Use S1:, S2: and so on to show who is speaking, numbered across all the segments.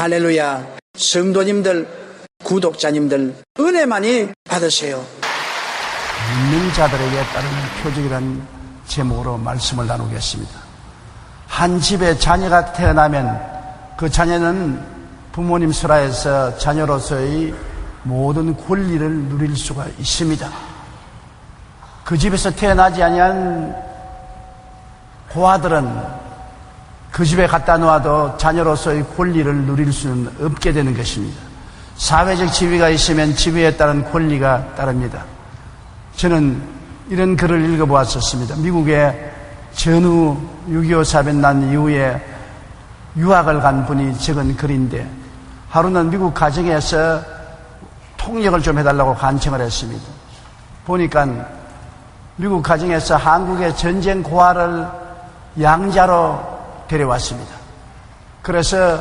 S1: 할렐루야. 성도님들, 구독자님들 은혜 많이 받으세요.
S2: 믿는 자들에게 따르는 표적이라는 제목으로 말씀을 나누겠습니다. 한 집에 자녀가 태어나면 그 자녀는 부모님 설하에서 자녀로서의 모든 권리를 누릴 수가 있습니다. 그 집에서 태어나지 아니한 고아들은 그 집에 갖다 놓아도 자녀로서의 권리를 누릴 수는 없게 되는 것입니다. 사회적 지위가 있으면 지위에 따른 권리가 따릅니다. 저는 이런 글을 읽어보았었습니다. 미국의 전후 6.25 사변 난 이후에 유학을 간 분이 적은 글인데, 하루는 미국 가정에서 통역을 좀 해달라고 간청을 했습니다. 보니까 미국 가정에서 한국의 전쟁 고아를 양자로 데려왔습니다. 그래서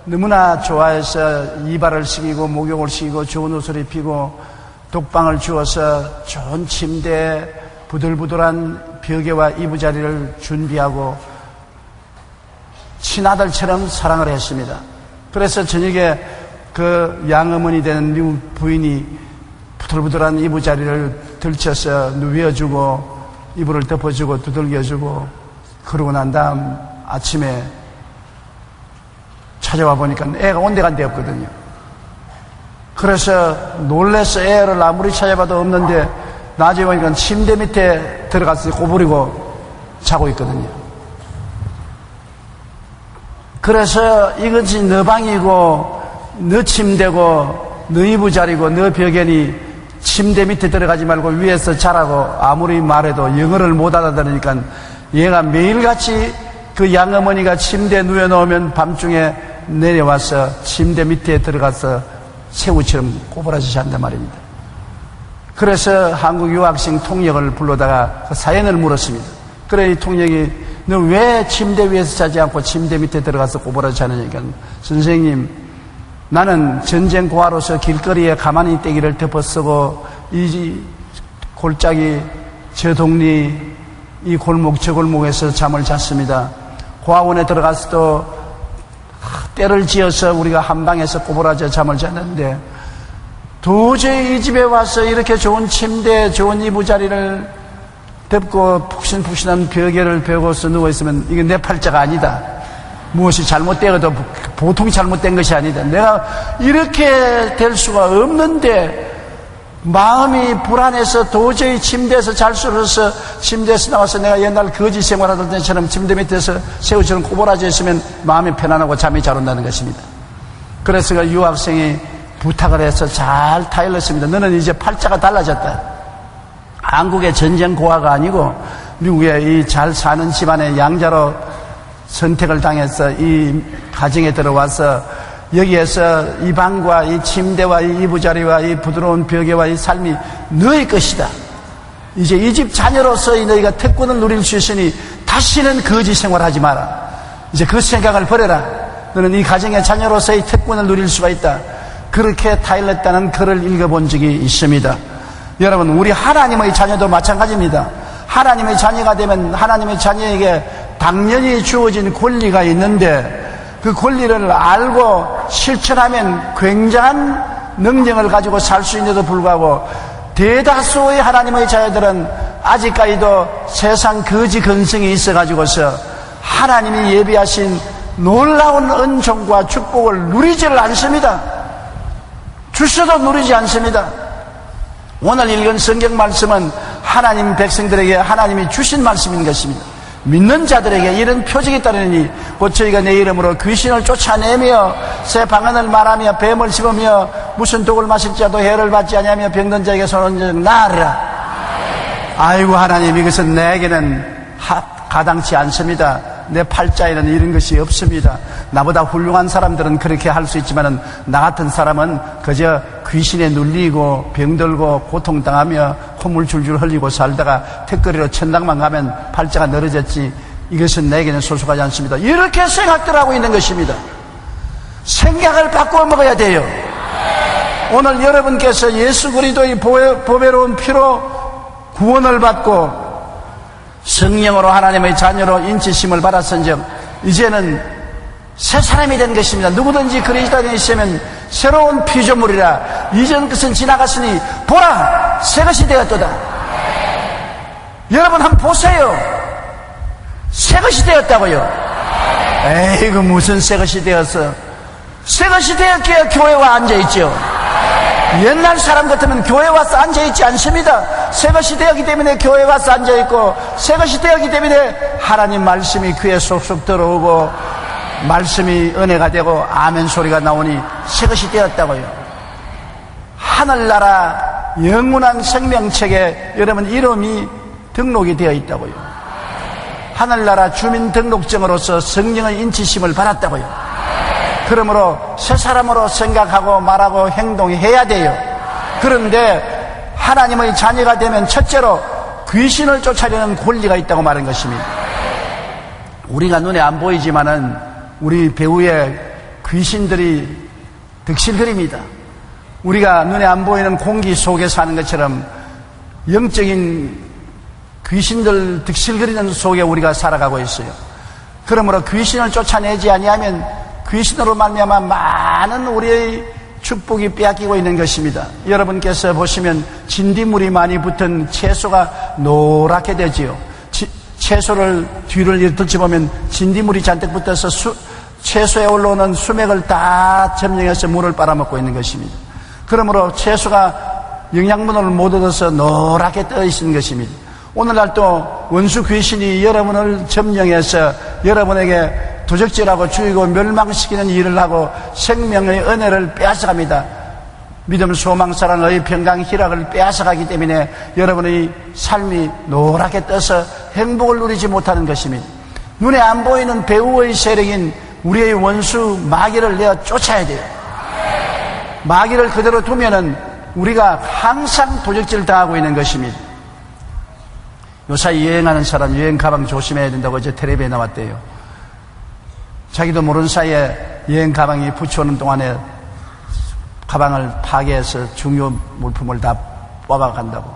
S2: 너무나 좋아해서 이발을 시키고 목욕을 시키고 좋은 옷을 입히고 독방을 주어서 좋은 침대, 부들부들한 벽에와 이부자리를 준비하고 친아들처럼 사랑을 했습니다. 그래서 저녁에 그 양어머니 되는 미국 부인이 부들부들한 이부자리를 들쳐서 누워주고 이불을 덮어주고 두들겨주고, 그러고 난 다음 아침에 찾아와 보니까 애가 온데간데 없거든요. 그래서 놀라서 애를 아무리 찾아봐도 없는데 나중에 보니까 침대 밑에 들어가서 꼬부리고 자고 있거든요. 그래서 이것이 너 방이고 너 침대고 너 이부자리고 너 벽에니 침대 밑에 들어가지 말고 위에서 자라고 아무리 말해도 영어를 못 알아들으니까 얘가 매일같이 그 양어머니가 침대에 누워놓으면 밤중에 내려와서 침대 밑에 들어가서 새우처럼 꼬부라지 잔단 말입니다. 그래서 한국 유학생 통역을 불러다가 그 사연을 물었습니다. 그래, 이 통역이 너 왜 침대 위에서 자지 않고 침대 밑에 들어가서 꼬부라지 자느니까, 선생님, 나는 전쟁 고아로서 길거리에 가만히 떼기를 덮어쓰고 이 골짜기 저 동리 이 골목 저 골목에서 잠을 잤습니다. 고아원에 들어가서도 때를 지어서 우리가 한방에서 꼬부라져 잠을 잤는데, 도저히 이 집에 와서 이렇게 좋은 침대, 좋은 이부자리를 덮고 푹신푹신한 벽에를 베고서 누워있으면 이게 내 팔자가 아니다. 무엇이 잘못되어도 보통 잘못된 것이 아니다. 내가 이렇게 될 수가 없는데 마음이 불안해서 도저히 침대에서 잘 수 없어서 침대에서 나와서 내가 옛날 거지 생활하던 때처럼 침대 밑에서 새우처럼 꼬부라져 있으면 마음이 편안하고 잠이 잘 온다는 것입니다. 그래서 그 유학생이 부탁을 해서 잘 타일렀습니다. 너는 이제 팔자가 달라졌다. 한국의 전쟁 고아가 아니고 미국의 이 잘 사는 집안의 양자로 선택을 당해서 이 가정에 들어와서 여기에서 이 방과 이 침대와 이 이부자리와 이 부드러운 벽에와 이 삶이 너의 것이다. 이제 이 집 자녀로서 너희가 특권을 누릴 수 있으니 다시는 거지 생활하지 마라. 이제 그 생각을 버려라. 너는 이 가정의 자녀로서의 특권을 누릴 수가 있다. 그렇게 타일렀다는 글을 읽어본 적이 있습니다. 여러분, 우리 하나님의 자녀도 마찬가지입니다. 하나님의 자녀가 되면 하나님의 자녀에게 당연히 주어진 권리가 있는데, 그 권리를 알고 실천하면 굉장한 능력을 가지고 살 수 있는데도 불구하고 대다수의 하나님의 자녀들은 아직까지도 세상 거지 근성이 있어가지고서 하나님이 예비하신 놀라운 은총과 축복을 누리지를 않습니다. 주셔도 누리지 않습니다. 오늘 읽은 성경 말씀은 하나님 백성들에게 하나님이 주신 말씀인 것입니다. 믿는 자들에게 이런 표적이 따르니 곧 저희가 내 이름으로 귀신을 쫓아내며 새 방언을 말하며 뱀을 씹으며 무슨 독을 마실지라도 해를 받지 아니하며 병든 자에게 손을 얹어 나으리라. 아이고 하나님, 이것은 내게는 가당치 않습니다. 내 팔자에는 이런 것이 없습니다. 나보다 훌륭한 사람들은 그렇게 할 수 있지만은 나 같은 사람은 그저 귀신에 눌리고 병들고 고통당하며 콧물 줄줄 흘리고 살다가 턱걸이로 천당만 가면 팔자가 늘어졌지, 이것은 내게는 소속하지 않습니다. 이렇게 생각들 하고 있는 것입니다. 생각을 바꾸어 먹어야 돼요. 오늘 여러분께서 예수 그리스도의 보배로운 피로 구원을 받고 성령으로 하나님의 자녀로 인치심을 받았은즉 이제는 새 사람이 된 것입니다. 누구든지 그리스도 안에 있으면 새로운 피조물이라. 이전 것은 지나갔으니 보라 새 것이 되었도다. 여러분 한번 보세요. 새 것이 되었다고요. 에이, 그 무슨 새 것이 되었어. 새 것이 되었기에 교회와 앉아있죠. 옛날 사람 같으면 교회 와서 앉아있지 않습니다. 새 것이 되었기 때문에 교회 와서 앉아있고, 새 것이 되었기 때문에 하나님 말씀이 귀에 쏙쏙 들어오고, 말씀이 은혜가 되고 아멘 소리가 나오니 새 것이 되었다고요. 하늘나라 영원한 생명책에 여러분 이름이 등록이 되어 있다고요. 하늘나라 주민등록증으로서 성령의 인치심을 받았다고요. 그러므로 새 사람으로 생각하고 말하고 행동해야 돼요. 그런데 하나님의 자녀가 되면 첫째로 귀신을 쫓아내는 권리가 있다고 말한 것입니다. 우리가 눈에 안 보이지만은 우리 배후에 귀신들이 득실거립니다. 우리가 눈에 안 보이는 공기 속에 사는 것처럼 영적인 귀신들 득실거리는 속에 우리가 살아가고 있어요. 그러므로 귀신을 쫓아내지 아니하면 귀신으로 말미암아 많은 우리의 축복이 빼앗기고 있는 것입니다. 여러분께서 보시면 진딧물이 많이 붙은 채소가 노랗게 되지요. 채소를 뒤를 이렇게 보면 진딧물이 잔뜩 붙어서 채소에 올라오는 수맥을 다 점령해서 물을 빨아먹고 있는 것입니다. 그러므로 채소가 영양분을 못 얻어서 노랗게 떠 있는 것입니다. 오늘날 또 원수 귀신이 여러분을 점령해서 여러분에게 도적질하고 죽이고 멸망시키는 일을 하고 생명의 은혜를 빼앗아갑니다. 믿음, 소망, 사랑, 의, 평강, 희락을 빼앗아가기 때문에 여러분의 삶이 노랗게 떠서 행복을 누리지 못하는 것입니다. 눈에 안 보이는 배후의 세력인 우리의 원수 마귀를 내어 쫓아야 돼요. 마귀를 그대로 두면은 우리가 항상 도적질을 당하고 있는 것입니다. 요사이 여행하는 사람 여행 가방 조심해야 된다고 어제 텔레비에 나왔대요. 자기도 모르는 사이에 여행 가방이 붙여오는 동안에 가방을 파괴해서 중요 물품을 다 뽑아간다고.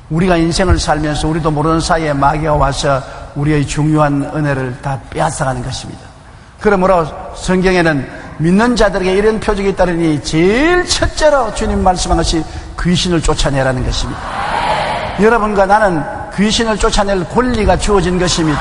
S2: 우리가 인생을 살면서 우리도 모르는 사이에 마귀가 와서 우리의 중요한 은혜를 다 빼앗아가는 것입니다. 그러므로 성경에는 믿는 자들에게 이런 표적이 따르니 제일 첫째로 주님 말씀한 것이 귀신을 쫓아내라는 것입니다. 여러분과 나는 귀신을 쫓아낼 권리가 주어진 것입니다.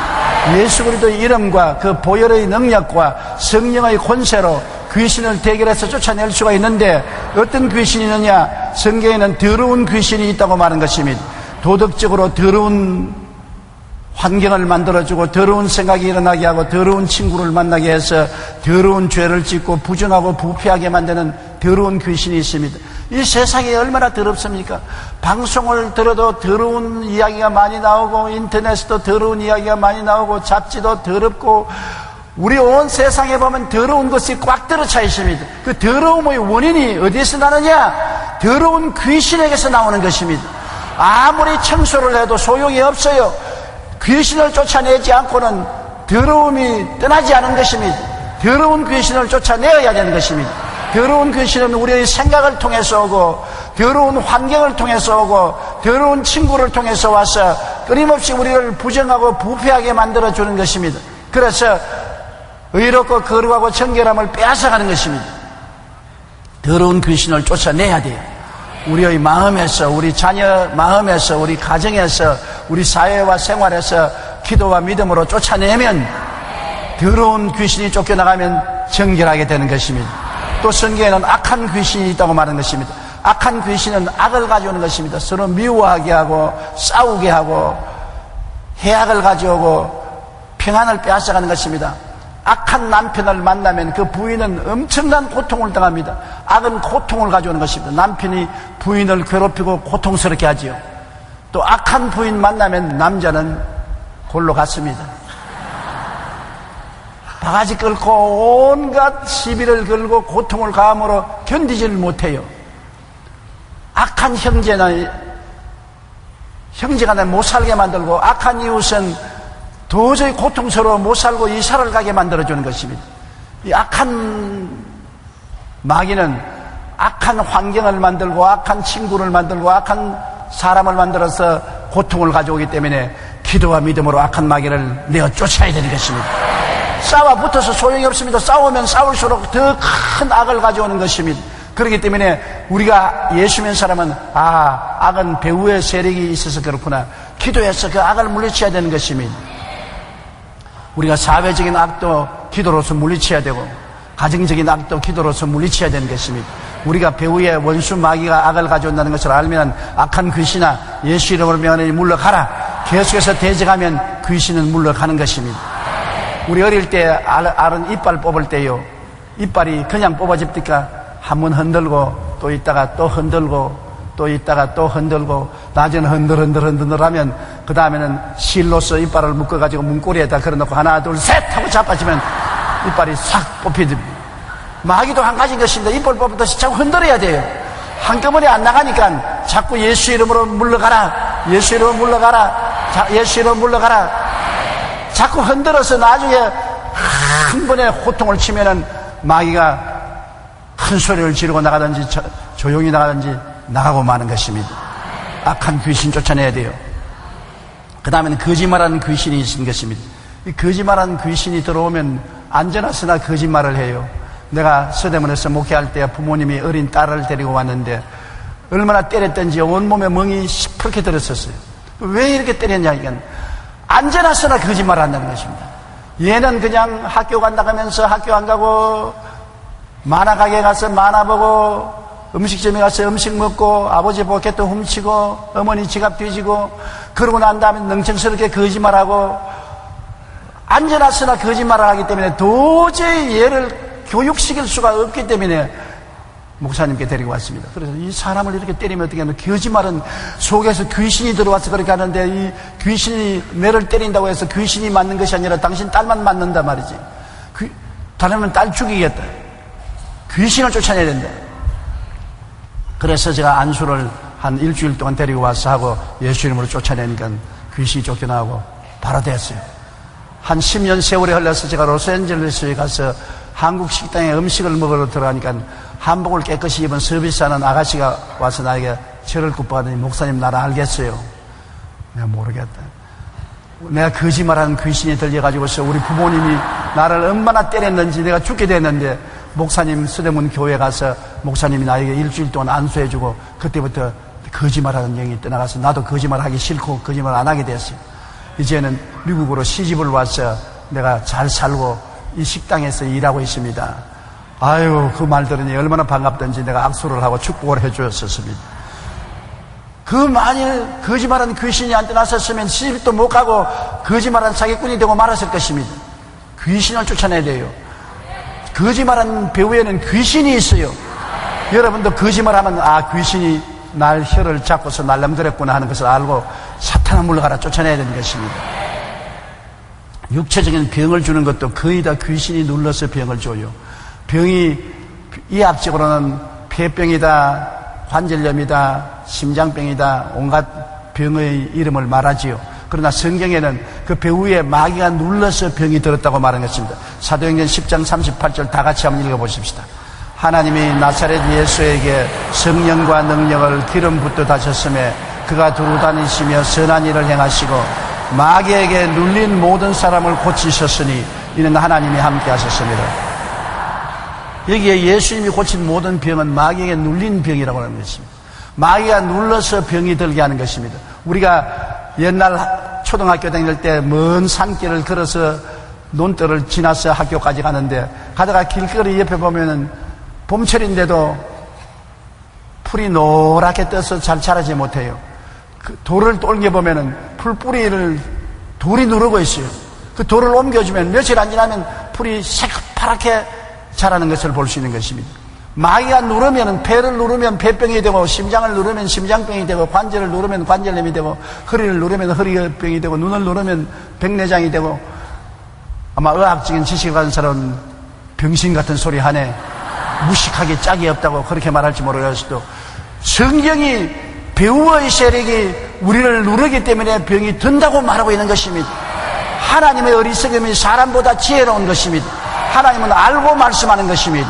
S2: 예수 그리스도의 이름과 그 보혈의 능력과 성령의 권세로 귀신을 대결해서 쫓아낼 수가 있는데 어떤 귀신이 있느냐? 성경에는 더러운 귀신이 있다고 말한 것입니다. 도덕적으로 더러운 환경을 만들어주고 더러운 생각이 일어나게 하고 더러운 친구를 만나게 해서 더러운 죄를 짓고 부정하고 부패하게 만드는 더러운 귀신이 있습니다. 이 세상이 얼마나 더럽습니까? 방송을 들어도 더러운 이야기가 많이 나오고 인터넷에도 더러운 이야기가 많이 나오고 잡지도 더럽고 우리 온 세상에 보면 더러운 것이 꽉 들어차 있습니다. 그 더러움의 원인이 어디에서 나느냐? 더러운 귀신에게서 나오는 것입니다. 아무리 청소를 해도 소용이 없어요. 귀신을 쫓아내지 않고는 더러움이 떠나지 않은 것입니다. 더러운 귀신을 쫓아내어야 되는 것입니다. 더러운 귀신은 우리의 생각을 통해서 오고 더러운 환경을 통해서 오고 더러운 친구를 통해서 와서 끊임없이 우리를 부정하고 부패하게 만들어주는 것입니다. 그래서 의롭고 거룩하고 정결함을 빼앗아가는 것입니다. 더러운 귀신을 쫓아내야 돼요. 우리의 마음에서, 우리 자녀 마음에서, 우리 가정에서, 우리 사회와 생활에서 기도와 믿음으로 쫓아내면 더러운 귀신이 쫓겨나가면 정결하게 되는 것입니다. 또 성경에는 악한 귀신이 있다고 말하는 것입니다. 악한 귀신은 악을 가져오는 것입니다. 서로 미워하게 하고 싸우게 하고 해악을 가져오고 평안을 빼앗아가는 것입니다. 악한 남편을 만나면 그 부인은 엄청난 고통을 당합니다. 악은 고통을 가져오는 것입니다. 남편이 부인을 괴롭히고 고통스럽게 하지요. 또 악한 부인 만나면 남자는 골로 갔습니다. 바가지 끓고 온갖 시비를 걸고 고통을 가함으로 견디지를 못해요. 악한 형제가 못 살게 만들고 악한 이웃은 도저히 고통스러워 못 살고 이사를 가게 만들어주는 것입니다. 이 악한 마귀는 악한 환경을 만들고 악한 친구를 만들고 악한 사람을 만들어서 고통을 가져오기 때문에 기도와 믿음으로 악한 마귀를 내어 쫓아야 되는 것입니다. 싸워 붙어서 소용이 없습니다. 싸우면 싸울수록 더 큰 악을 가져오는 것입니다. 그렇기 때문에 우리가 예수 믿는 사람은 악은 배후의 세력이 있어서 그렇구나. 기도해서 그 악을 물리쳐야 되는 것입니다. 우리가 사회적인 악도 기도로서 물리쳐야 되고 가정적인 악도 기도로서 물리쳐야 되는 것입니다. 우리가 배후의 원수 마귀가 악을 가져온다는 것을 알면 악한 귀신아 예수 이름으로 명하노니 물러가라. 계속해서 대적하면 귀신은 물러가는 것입니다. 우리 어릴 때 알은 이빨 뽑을 때요. 이빨이 그냥 뽑아집니까? 한번 흔들고 또 있다가 또 흔들고 또 있다가 또 흔들고 낮에는 흔들 하면 그 다음에는 실로서 이빨을 묶어가지고 문고리에다 걸어놓고 하나 둘 셋 하고 잡아주면 이빨이 싹 뽑히듭니다. 마귀도 한 가지인 것입니다. 이빨 뽑듯이 자꾸 흔들어야 돼요. 한꺼번에 안 나가니까 자꾸 예수 이름으로 물러가라. 예수 이름으로 물러가라. 예수 이름으로 물러가라. 자꾸 흔들어서 나중에 한 번에 호통을 치면은 마귀가 큰 소리를 지르고 나가든지 조용히 나가든지 나가고 마는 것입니다. 악한 귀신 쫓아내야 돼요. 그 다음에는 거짓말하는 귀신이 있는 것입니다. 이 거짓말하는 귀신이 들어오면 안전하으나 거짓말을 해요. 내가 서대문에서 목회할 때 부모님이 어린 딸을 데리고 왔는데 얼마나 때렸던지 온몸에 멍이 시퍼렇게 들었었어요. 왜 이렇게 때렸냐 이건 안전하으나 거짓말을 한다는 것입니다. 얘는 그냥 학교 간다고 하면서 학교 안 가고 만화 가게 가서 만화 보고 음식점에 가서 음식 먹고 아버지 포켓도 훔치고 어머니 지갑 뒤지고 그러고 난 다음에 능청스럽게 거짓말하고 안전하으나 거짓말을 하기 때문에 도저히 얘를 교육시킬 수가 없기 때문에 목사님께 데리고 왔습니다. 그래서 이 사람을 이렇게 때리면 어떻게 하면 거짓말은 속에서 귀신이 들어와서 그렇게 하는데 이 귀신이 매를 때린다고 해서 귀신이 맞는 것이 아니라 당신 딸만 맞는단 말이지. 다르면 딸 죽이겠다. 귀신을 쫓아내야 된다. 그래서 제가 안수를 한 일주일 동안 데리고 와서 하고 예수 이름으로 쫓아내니까 귀신이 쫓겨나고 바로 됐어요. 한 10년 세월이 흘러서 제가 로스앤젤레스에 가서 한국 식당에 음식을 먹으러 들어가니까 한복을 깨끗이 입은 서비스하는 아가씨가 와서 나에게 절을 굽어가더니 목사님 나를 알겠어요. 내가 모르겠다. 내가 거짓말하는 귀신이 들려가지고서 우리 부모님이 나를 얼마나 때렸는지 내가 죽게 됐는데 목사님 서대문 교회 가서 목사님이 나에게 일주일 동안 안수해주고 그때부터 거짓말하는 영이 떠나가서 나도 거짓말하기 싫고 거짓말 안 하게 됐어요. 이제는 미국으로 시집을 와서 내가 잘 살고 이 식당에서 일하고 있습니다. 아유 그 말 들으니 얼마나 반갑던지 내가 악수를 하고 축복을 해주었었습니다. 그 만일 거짓말하는 귀신이 안 떠났었으면 시집도 못 가고 거짓말하는 사기꾼이 되고 말았을 것입니다. 귀신을 쫓아내야 돼요. 거짓말하는 배후에는 귀신이 있어요. 여러분도 거짓말하면 귀신이 날 혀를 잡고서 날름거렸구나 하는 것을 알고 사탄아 물러가라 쫓아내야 되는 것입니다. 육체적인 병을 주는 것도 거의 다 귀신이 눌러서 병을 줘요. 병이 의학적으로는 폐병이다, 관절염이다, 심장병이다, 온갖 병의 이름을 말하지요. 그러나 성경에는 그 배후에 마귀가 눌러서 병이 들었다고 말한 것입니다. 사도행전 10장 38절 다 같이 한번 읽어보십시다. 하나님이 나사렛 예수에게 성령과 능력을 기름 붓듯 하셨음에 그가 두루 다니시며 선한 일을 행하시고 마귀에게 눌린 모든 사람을 고치셨으니 이는 하나님이 함께 하셨습니다. 여기에 예수님이 고친 모든 병은 마귀에게 눌린 병이라고 하는 것입니다. 마귀가 눌러서 병이 들게 하는 것입니다. 우리가 옛날 초등학교 다닐 때 먼 산길을 걸어서 논뜰을 지나서 학교까지 가는데 가다가 길거리 옆에 보면은 봄철인데도 풀이 노랗게 떠서 잘 자라지 못해요. 그 돌을 옮겨보면은 풀뿌리를 돌이 누르고 있어요. 그 돌을 옮겨주면 며칠 안 지나면 풀이 새파랗게 자라는 것을 볼 수 있는 것입니다. 마귀가 누르면은 폐를 누르면 폐병이 되고 심장을 누르면 심장병이 되고 관절을 누르면 관절염이 되고 허리를 누르면 허리병이 되고 눈을 누르면 백내장이 되고 아마 의학적인 지식을 가진 사람은 병신 같은 소리 하네. 무식하게 짝이 없다고 그렇게 말할지 모르겠어도 성경이 배후의 세력이 우리를 누르기 때문에 병이 든다고 말하고 있는 것입니다. 하나님의 어리석음이 사람보다 지혜로운 것입니다. 하나님은 알고 말씀하는 것입니다.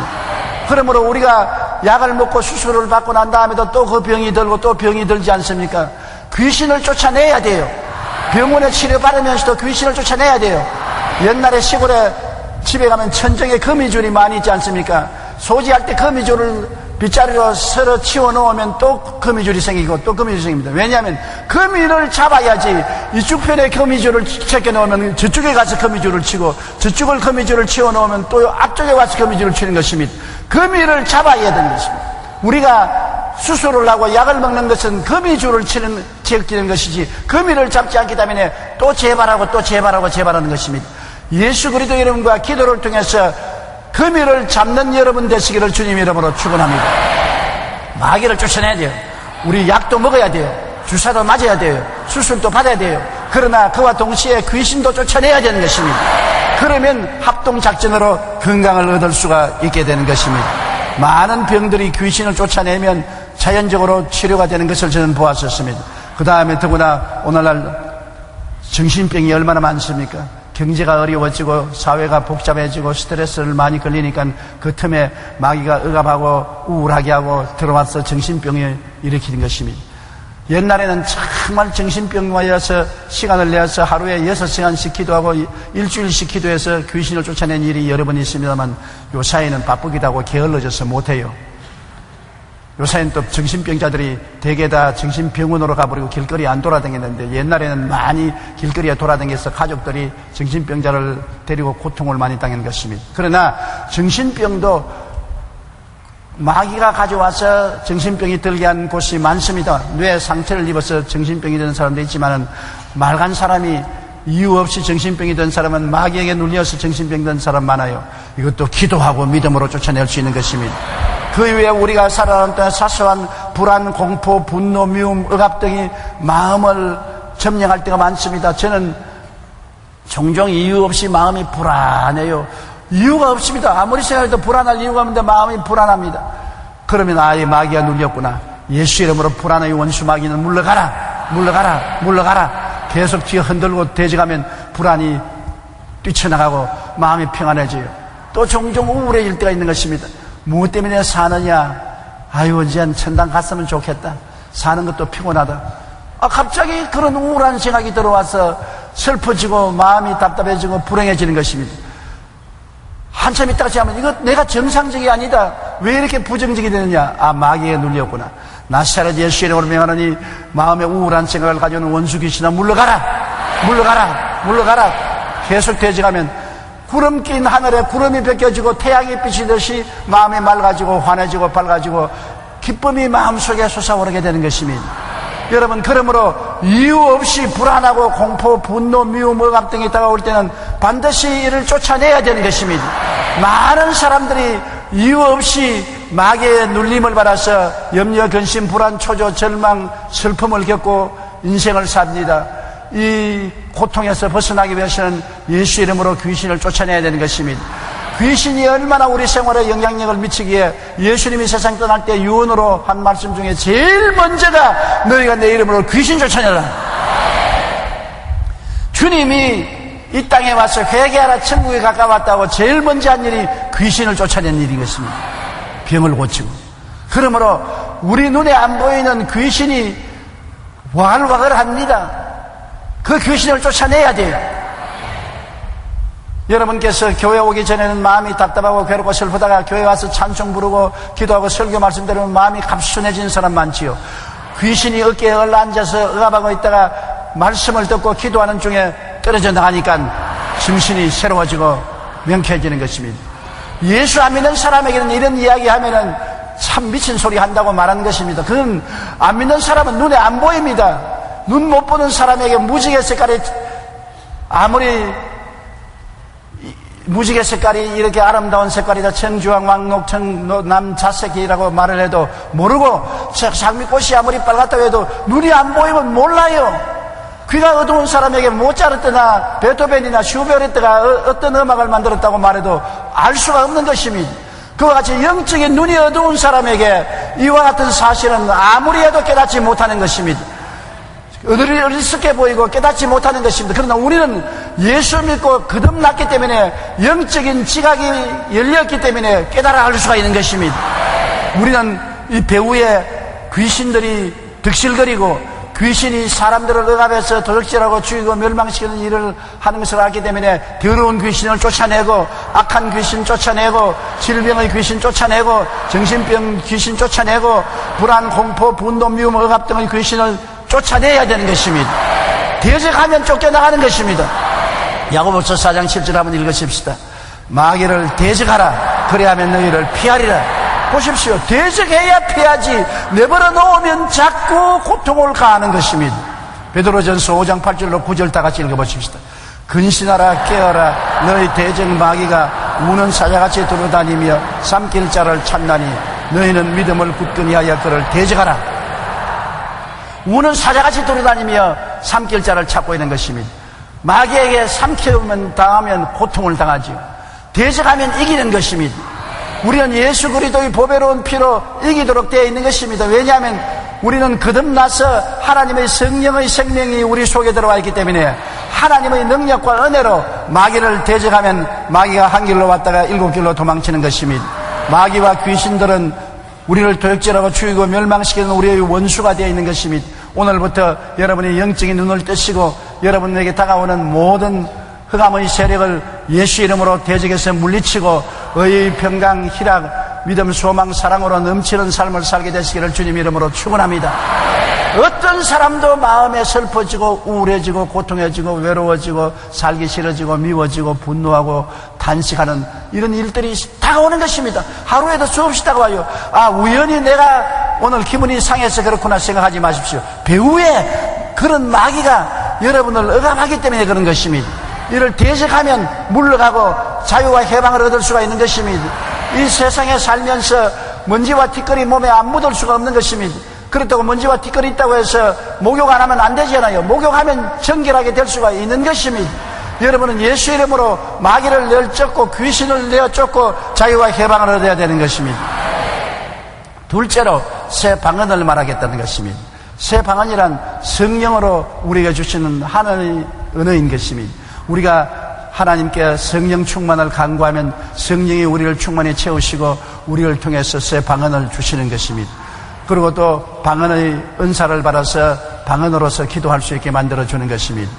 S2: 그러므로 우리가 약을 먹고 수술을 받고 난 다음에도 또 그 병이 들고 또 병이 들지 않습니까? 귀신을 쫓아내야 돼요. 병원에 치료받으면서도 귀신을 쫓아내야 돼요. 옛날에 시골에 집에 가면 천정에 거미줄이 많이 있지 않습니까? 소지할 때 거미줄을 빗자루로 서로 치워 놓으면 또 거미줄이 생기고 또 거미줄이 생깁니다. 왜냐하면 거미를 잡아야지 이쪽 편에 거미줄을 제껴 놓으면 저쪽에 가서 거미줄을 치고 저쪽을 거미줄을 치워 놓으면 또 앞쪽에 와서 거미줄을 치는 것입니다. 거미를 잡아야 되는 것입니다. 우리가 수술을 하고 약을 먹는 것은 거미줄을 제끼는 것이지 거미를 잡지 않기 때문에 또 재발하고 또 재발하고 재발하는 것입니다. 예수 그리스도 이름과 기도를 통해서 거미를 잡는 여러분 되시기를 주님 이름으로 축원합니다. 마귀를 쫓아내야 돼요. 우리 약도 먹어야 돼요. 주사도 맞아야 돼요. 수술도 받아야 돼요. 그러나 그와 동시에 귀신도 쫓아내야 되는 것입니다. 그러면 합동작전으로 건강을 얻을 수가 있게 되는 것입니다. 많은 병들이 귀신을 쫓아내면 자연적으로 치료가 되는 것을 저는 보았었습니다. 그 다음에 더구나 오늘날 정신병이 얼마나 많습니까? 경제가 어려워지고 사회가 복잡해지고 스트레스를 많이 걸리니까 그 틈에 마귀가 억압하고 우울하게 하고 들어와서 정신병을 일으키는 것입니다. 옛날에는 정말 정신병과여서 시간을 내서 하루에 6시간씩 기도하고 일주일씩 기도해서 귀신을 쫓아낸 일이 여러 번 있습니다만 요사이는 바쁘기도 하고 게을러져서 못해요. 요사이는 또 정신병자들이 대개 다 정신병원으로 가버리고 길거리에 안 돌아다녔는데 옛날에는 많이 길거리에 돌아다녀서 가족들이 정신병자를 데리고 고통을 많이 당하는 것입니다. 그러나 정신병도 마귀가 가져와서 정신병이 들게 한 곳이 많습니다. 뇌 상처를 입어서 정신병이 든 사람도 있지만 말간 사람이 이유 없이 정신병이 든 사람은 마귀에게 눌려서 정신병 든 사람 많아요. 이것도 기도하고 믿음으로 쫓아낼 수 있는 것입니다. 그 이후에 우리가 살아가는 동안 사소한 불안, 공포, 분노, 미움, 억압 등이 마음을 점령할 때가 많습니다. 저는 종종 이유 없이 마음이 불안해요. 이유가 없습니다. 아무리 생각해도 불안할 이유가 없는데 마음이 불안합니다. 그러면 아예 마귀가 눌렸구나. 예수 이름으로 불안의 원수 마귀는 물러가라, 물러가라, 물러가라. 계속 뒤에 흔들고 대적하면 불안이 뛰쳐나가고 마음이 평안해져요. 또 종종 우울해질 때가 있는 것입니다. 무엇 때문에 사느냐? 아유, 언제 천당 갔으면 좋겠다. 사는 것도 피곤하다. 갑자기 그런 우울한 생각이 들어와서 슬퍼지고 마음이 답답해지고 불행해지는 것입니다. 한참 있다가 하면 이거 내가 정상적이 아니다. 왜 이렇게 부정적이 되느냐? 마귀에 눌렸구나. 나사렛 예수 이름으로 명하노니 마음에 우울한 생각을 가져오는 원수 귀신아 물러가라, 물러가라, 물러가라. 계속 대적하면 구름 낀 하늘에 구름이 벗겨지고 태양이 비치듯이 마음이 맑아지고 환해지고 밝아지고 기쁨이 마음속에 솟아오르게 되는 것입니다. 여러분, 그러므로 이유 없이 불안하고 공포, 분노, 미움, 억압 등이 다가올 때는 반드시 이를 쫓아내야 되는 것입니다. 많은 사람들이 이유 없이 마귀의 눌림을 받아서 염려, 근심, 불안, 초조, 절망, 슬픔을 겪고 인생을 삽니다. 이 고통에서 벗어나기 위해서는 예수 이름으로 귀신을 쫓아내야 되는 것입니다. 귀신이 얼마나 우리 생활에 영향력을 미치기에 예수님이 세상 떠날 때 유언으로 한 말씀 중에 제일 먼저가 너희가 내 이름으로 귀신 쫓아내라. 주님이 이 땅에 와서 회개하라 천국에 가까웠다고 제일 먼저 한 일이 귀신을 쫓아낸 일인 것입니다. 병을 고치고. 그러므로 우리 눈에 안 보이는 귀신이 와글와글합니다. 그 귀신을 쫓아내야 돼요. 여러분께서 교회 오기 전에는 마음이 답답하고 괴롭고 슬프다가 교회 와서 찬송 부르고 기도하고 설교 말씀 들으면 마음이 갑순해진 사람 많지요. 귀신이 어깨에 올라앉아서 억압하고 있다가 말씀을 듣고 기도하는 중에 떨어져 나가니까 정신이 새로워지고 명쾌해지는 것입니다. 예수 안 믿는 사람에게는 이런 이야기 하면은 참 미친 소리 한다고 말하는 것입니다. 그건 안 믿는 사람은 눈에 안 보입니다. 눈 못 보는 사람에게 무지개 색깔이 아무리 무지개 색깔이 이렇게 아름다운 색깔이다, 청주황, 왕록, 청남, 자색이라고 말을 해도 모르고 장미꽃이 아무리 빨갛다고 해도 눈이 안 보이면 몰라요. 귀가 어두운 사람에게 모차르트나 베토벤이나 슈베르트가 어떤 음악을 만들었다고 말해도 알 수가 없는 것입니다. 그와 같이 영적인 눈이 어두운 사람에게 이와 같은 사실은 아무리 해도 깨닫지 못하는 것입니다. 어리석게 보이고 깨닫지 못하는 것입니다. 그러나 우리는 예수 믿고 거듭났기 때문에 영적인 지각이 열렸기 때문에 깨달아 알 수가 있는 것입니다. 우리는 이 배후에 귀신들이 득실거리고 귀신이 사람들을 억압해서 도적질하고 죽이고 멸망시키는 일을 하는 것을 알기 때문에 더러운 귀신을 쫓아내고 악한 귀신 쫓아내고 질병의 귀신 쫓아내고 정신병 귀신 쫓아내고 불안, 공포, 분노, 미움, 억압 등의 귀신을 쫓아내야 되는 것입니다. 대적하면 쫓겨나가는 것입니다. 야고보서 4장 7절 한번 읽으십시다. 마귀를 대적하라. 그래야면 너희를 피하리라. 보십시오. 대적해야 피하지 내버려 놓으면 자꾸 고통을 가하는 것입니다. 베드로전서 5장 8절로 9절 다 같이 읽어보십시다. 근신하라 깨어라 너희 대적 마귀가 우는 사자같이 돌아다니며 삼킬 자를 찾나니 너희는 믿음을 굳건히 하여 그를 대적하라. 우는 사자같이 돌아다니며 삼킬 자를 찾고 있는 것입니다. 마귀에게 삼키면 당하면 고통을 당하지요. 대적하면 이기는 것입니다. 우리는 예수 그리스도의 보배로운 피로 이기도록 되어 있는 것입니다. 왜냐하면 우리는 거듭나서 하나님의 성령의 생명이 우리 속에 들어와 있기 때문에 하나님의 능력과 은혜로 마귀를 대적하면 마귀가 한 길로 왔다가 7길로 도망치는 것입니다. 마귀와 귀신들은 우리를 도적질하고 죽이고 멸망시키는 우리의 원수가 되어 있는 것입니다. 오늘부터 여러분의 영적인 눈을 뜨시고 여러분에게 다가오는 모든 흑암의 세력을 예수 이름으로 대적해서 물리치고 의의 평강 희락 믿음 소망 사랑으로 넘치는 삶을 살게 되시기를 주님 이름으로 축원합니다. 어떤 사람도 마음에 슬퍼지고 우울해지고 고통해지고 외로워지고 살기 싫어지고 미워지고 분노하고 단식하는 이런 일들이 다가오는 것입니다. 하루에도 수없이 다가와요. 우연히 내가 오늘 기분이 상해서 그렇구나 생각하지 마십시오. 배후에 그런 마귀가 여러분을 억압하기 때문에 그런 것입니다. 이를 대적하면 물러가고 자유와 해방을 얻을 수가 있는 것입니다. 이 세상에 살면서 먼지와 티끌이 몸에 안 묻을 수가 없는 것입니다. 그렇다고 먼지와 티끌이 있다고 해서 목욕 안 하면 안 되잖아요. 목욕하면 정결하게 될 수가 있는 것입니다. 여러분은 예수 이름으로 마귀를 내쫓고 귀신을 내쫓고 자유와 해방을 얻어야 되는 것입니다. 둘째로 새 방언을 말하겠다는 것입니다. 새 방언이란 성령으로 우리가 주시는 하나님의 은혜인 것입니다. 우리가 하나님께 성령 충만을 간구하면 성령이 우리를 충만히 채우시고 우리를 통해서 새 방언을 주시는 것입니다. 그리고 또 방언의 은사를 받아서 방언으로서 기도할 수 있게 만들어주는 것입니다.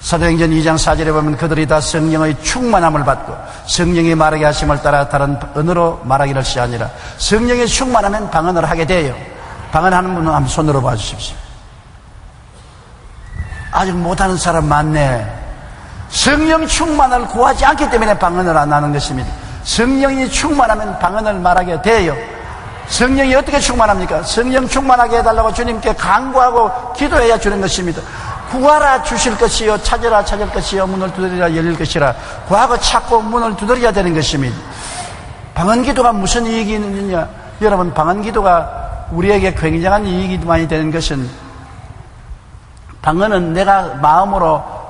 S2: 사도행전 2장 4절에 보면 그들이 다 성령의 충만함을 받고 성령이 말하게 하심을 따라 다른 언어로 말하기를 시하니라. 성령이 충만하면 방언을 하게 돼요. 방언하는 분은 한번 손으로 봐주십시오. 아직 못하는 사람 많네. 성령 충만을 구하지 않기 때문에 방언을 안 하는 것입니다. 성령이 충만하면 방언을 말하게 돼요. 성령이 어떻게 충만합니까? 성령 충만하게 해달라고 주님께 간구하고 기도해야 주는 것입니다. 구하라 주실 것이요 찾으라 찾을 것이요 문을 두드리라 열릴 것이라. 구하고 찾고 문을 두드려야 되는 것입니다. 방언 기도가 무슨 이익이 있느냐? 여러분, 방언 기도가 우리에게 굉장한 이익이 많이 되는 것은 방언은 내가 마음으로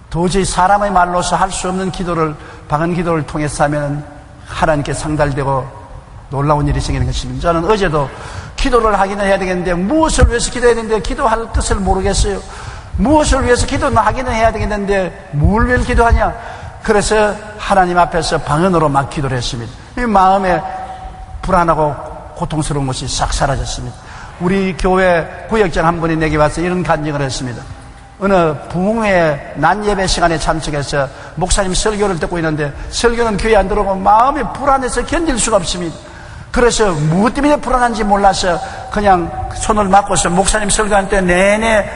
S2: 도저히 사람의 말로서 할 수 없는 기도를 방언 기도를 통해서 하면 하나님께 상달되고 놀라운 일이 생기는 것입니다. 저는 어제도 기도를 하기는 해야 되겠는데 무엇을 위해서 기도해야 되는데 기도할 뜻을 모르겠어요. 무엇을 위해서 기도는 하기는 해야 되겠는데 뭘 위해 기도하냐? 그래서 하나님 앞에서 방언으로 막 기도를 했습니다. 이 마음에 불안하고 고통스러운 것이 싹 사라졌습니다. 우리 교회 구역장 한 분이 내게 와서 이런 간증을 했습니다. 어느 부흥회 낮 예배 시간에 참석해서 목사님 설교를 듣고 있는데 설교는 귀에 안 들어오고 마음이 불안해서 견딜 수가 없습니다. 그래서 무엇 때문에 불안한지 몰라서 그냥 손을 맞고서 목사님 설교할 때 내내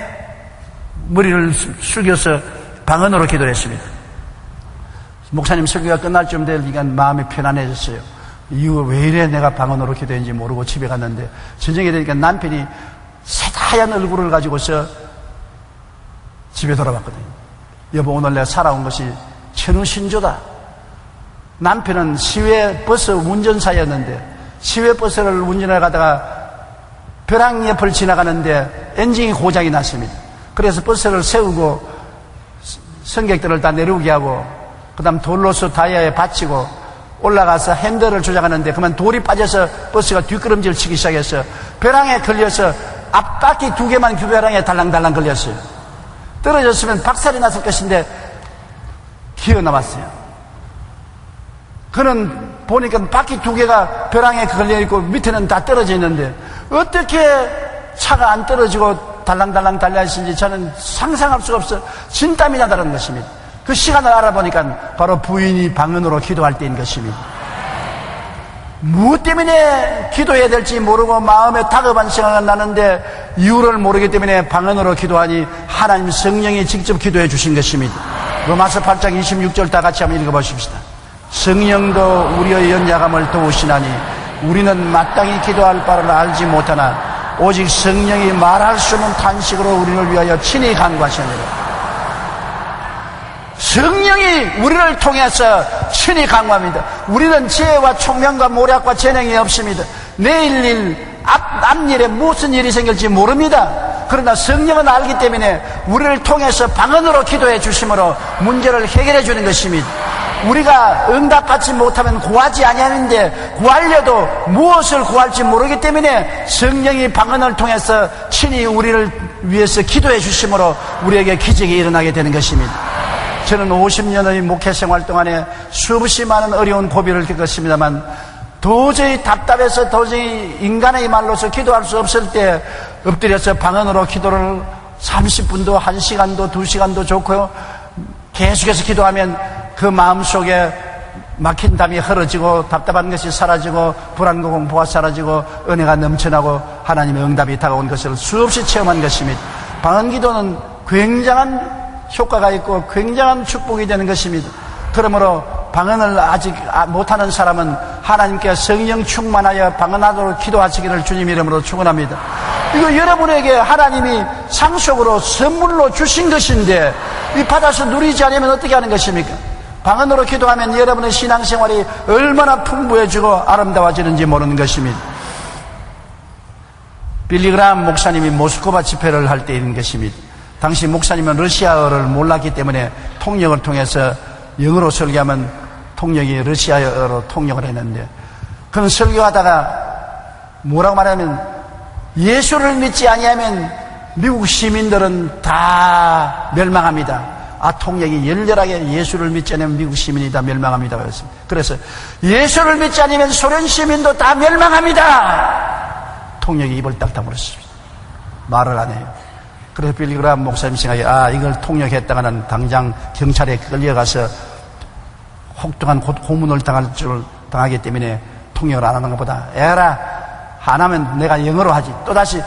S2: 머리를 숙여서 방언으로 기도를 했습니다. 목사님 설교가 끝날 쯤 되니까 마음이 편안해졌어요. 이거 왜 이래 내가 방언으로 기도했는지 모르고 집에 갔는데 저녁에 되니까 남편이 새하얀 얼굴을 가지고서 집에 돌아왔거든요. 여보, 오늘 내가 살아온 것이 천우신조다. 남편은 시외버스 운전사였는데 시외버스를 운전해 가다가 벼랑 옆을 지나가는데 엔진이 고장이 났습니다. 그래서 버스를 세우고 승객들을 다 내려오게 하고 그 다음 돌로서 다이아에 받치고 올라가서 핸들을 조작하는데 그만 돌이 빠져서 버스가 뒷걸음질 치기 시작해서 벼랑에 걸려서 앞바퀴 2개만 그 벼랑에 달랑달랑 걸렸어요. 떨어졌으면 박살이 났을 것인데 기어 나왔어요. 그는 보니까 바퀴 2개가 벼랑에 걸려있고 밑에는 다 떨어져 있는데 어떻게 차가 안 떨어지고 달랑달랑 달려있는지 저는 상상할 수가 없어 진땀이 나다는 것입니다. 그 시간을 알아보니까 바로 부인이 방언으로 기도할 때인 것입니다. 무엇 때문에 기도해야 될지 모르고 마음에 다급한 생각은 나는데 이유를 모르기 때문에 방언으로 기도하니 하나님 성령이 직접 기도해 주신 것입니다. 로마서 8장 26절 다 같이 한번 읽어보십시다. 성령도 우리의 연약함을 도우시나니 우리는 마땅히 기도할 바를 알지 못하나 오직 성령이 말할 수 없는 탄식으로 우리를 위하여 친히 간구하시느니라. 성령이 우리를 통해서 친히 강구합니다. 우리는 지혜와 총명과 모략과 재능이 없습니다. 내일 일, 앞일에 무슨 일이 생길지 모릅니다. 그러나 성령은 알기 때문에 우리를 통해서 방언으로 기도해 주심으로 문제를 해결해 주는 것입니다. 우리가 응답받지 못하면 구하지 아니하는데 구하려도 무엇을 구할지 모르기 때문에 성령이 방언을 통해서 친히 우리를 위해서 기도해 주심으로 우리에게 기적이 일어나게 되는 것입니다. 저는 50년의 목회 생활 동안에 수없이 많은 어려운 고비를 겪었습니다만 도저히 답답해서 도저히 인간의 말로서 기도할 수 없을 때 엎드려서 방언으로 기도를 30분도 1시간도 2시간도 좋고요. 계속해서 기도하면 그 마음속에 막힌 담이 흐려지고 답답한 것이 사라지고 불안과 공포가 사라지고 은혜가 넘쳐나고 하나님의 응답이 다가온 것을 수없이 체험한 것입니다. 방언 기도는 굉장한 효과가 있고 굉장한 축복이 되는 것입니다. 그러므로 방언을 아직 못하는 사람은 하나님께 성령 충만하여 방언하도록 기도하시기를 주님 이름으로 축원합니다. 이거 여러분에게 하나님이 상속으로 선물로 주신 것인데 이 받아서 누리지 않으면 어떻게 하는 것입니까? 방언으로 기도하면 여러분의 신앙생활이 얼마나 풍부해지고 아름다워지는지 모르는 것입니다. 빌리 그라함 목사님이 모스크바 집회를 할 때인 것입니다. 당시 목사님은 러시아어를 몰랐기 때문에 통역을 통해서 영어로 설교하면 통역이 러시아어로 통역을 했는데 그는 설교하다가 뭐라고 말하면 예수를 믿지 아니하면 미국 시민들은 다 멸망합니다. 통역이 열렬하게 예수를 믿지 않으면 미국 시민이 다 멸망합니다 그랬습니다. 그래서 예수를 믿지 않으면 소련 시민도 다 멸망합니다. 통역이 입을 딱 다물었습니다. 말을 안 해요. 그래서 빌리 그라함 목사님 생각에 이걸 통역했다가는 당장 경찰에 끌려가서 혹독한 고문을 당하기 때문에 통역을 안 하는 것보다 안 하면 내가 영어로 하지. 또다시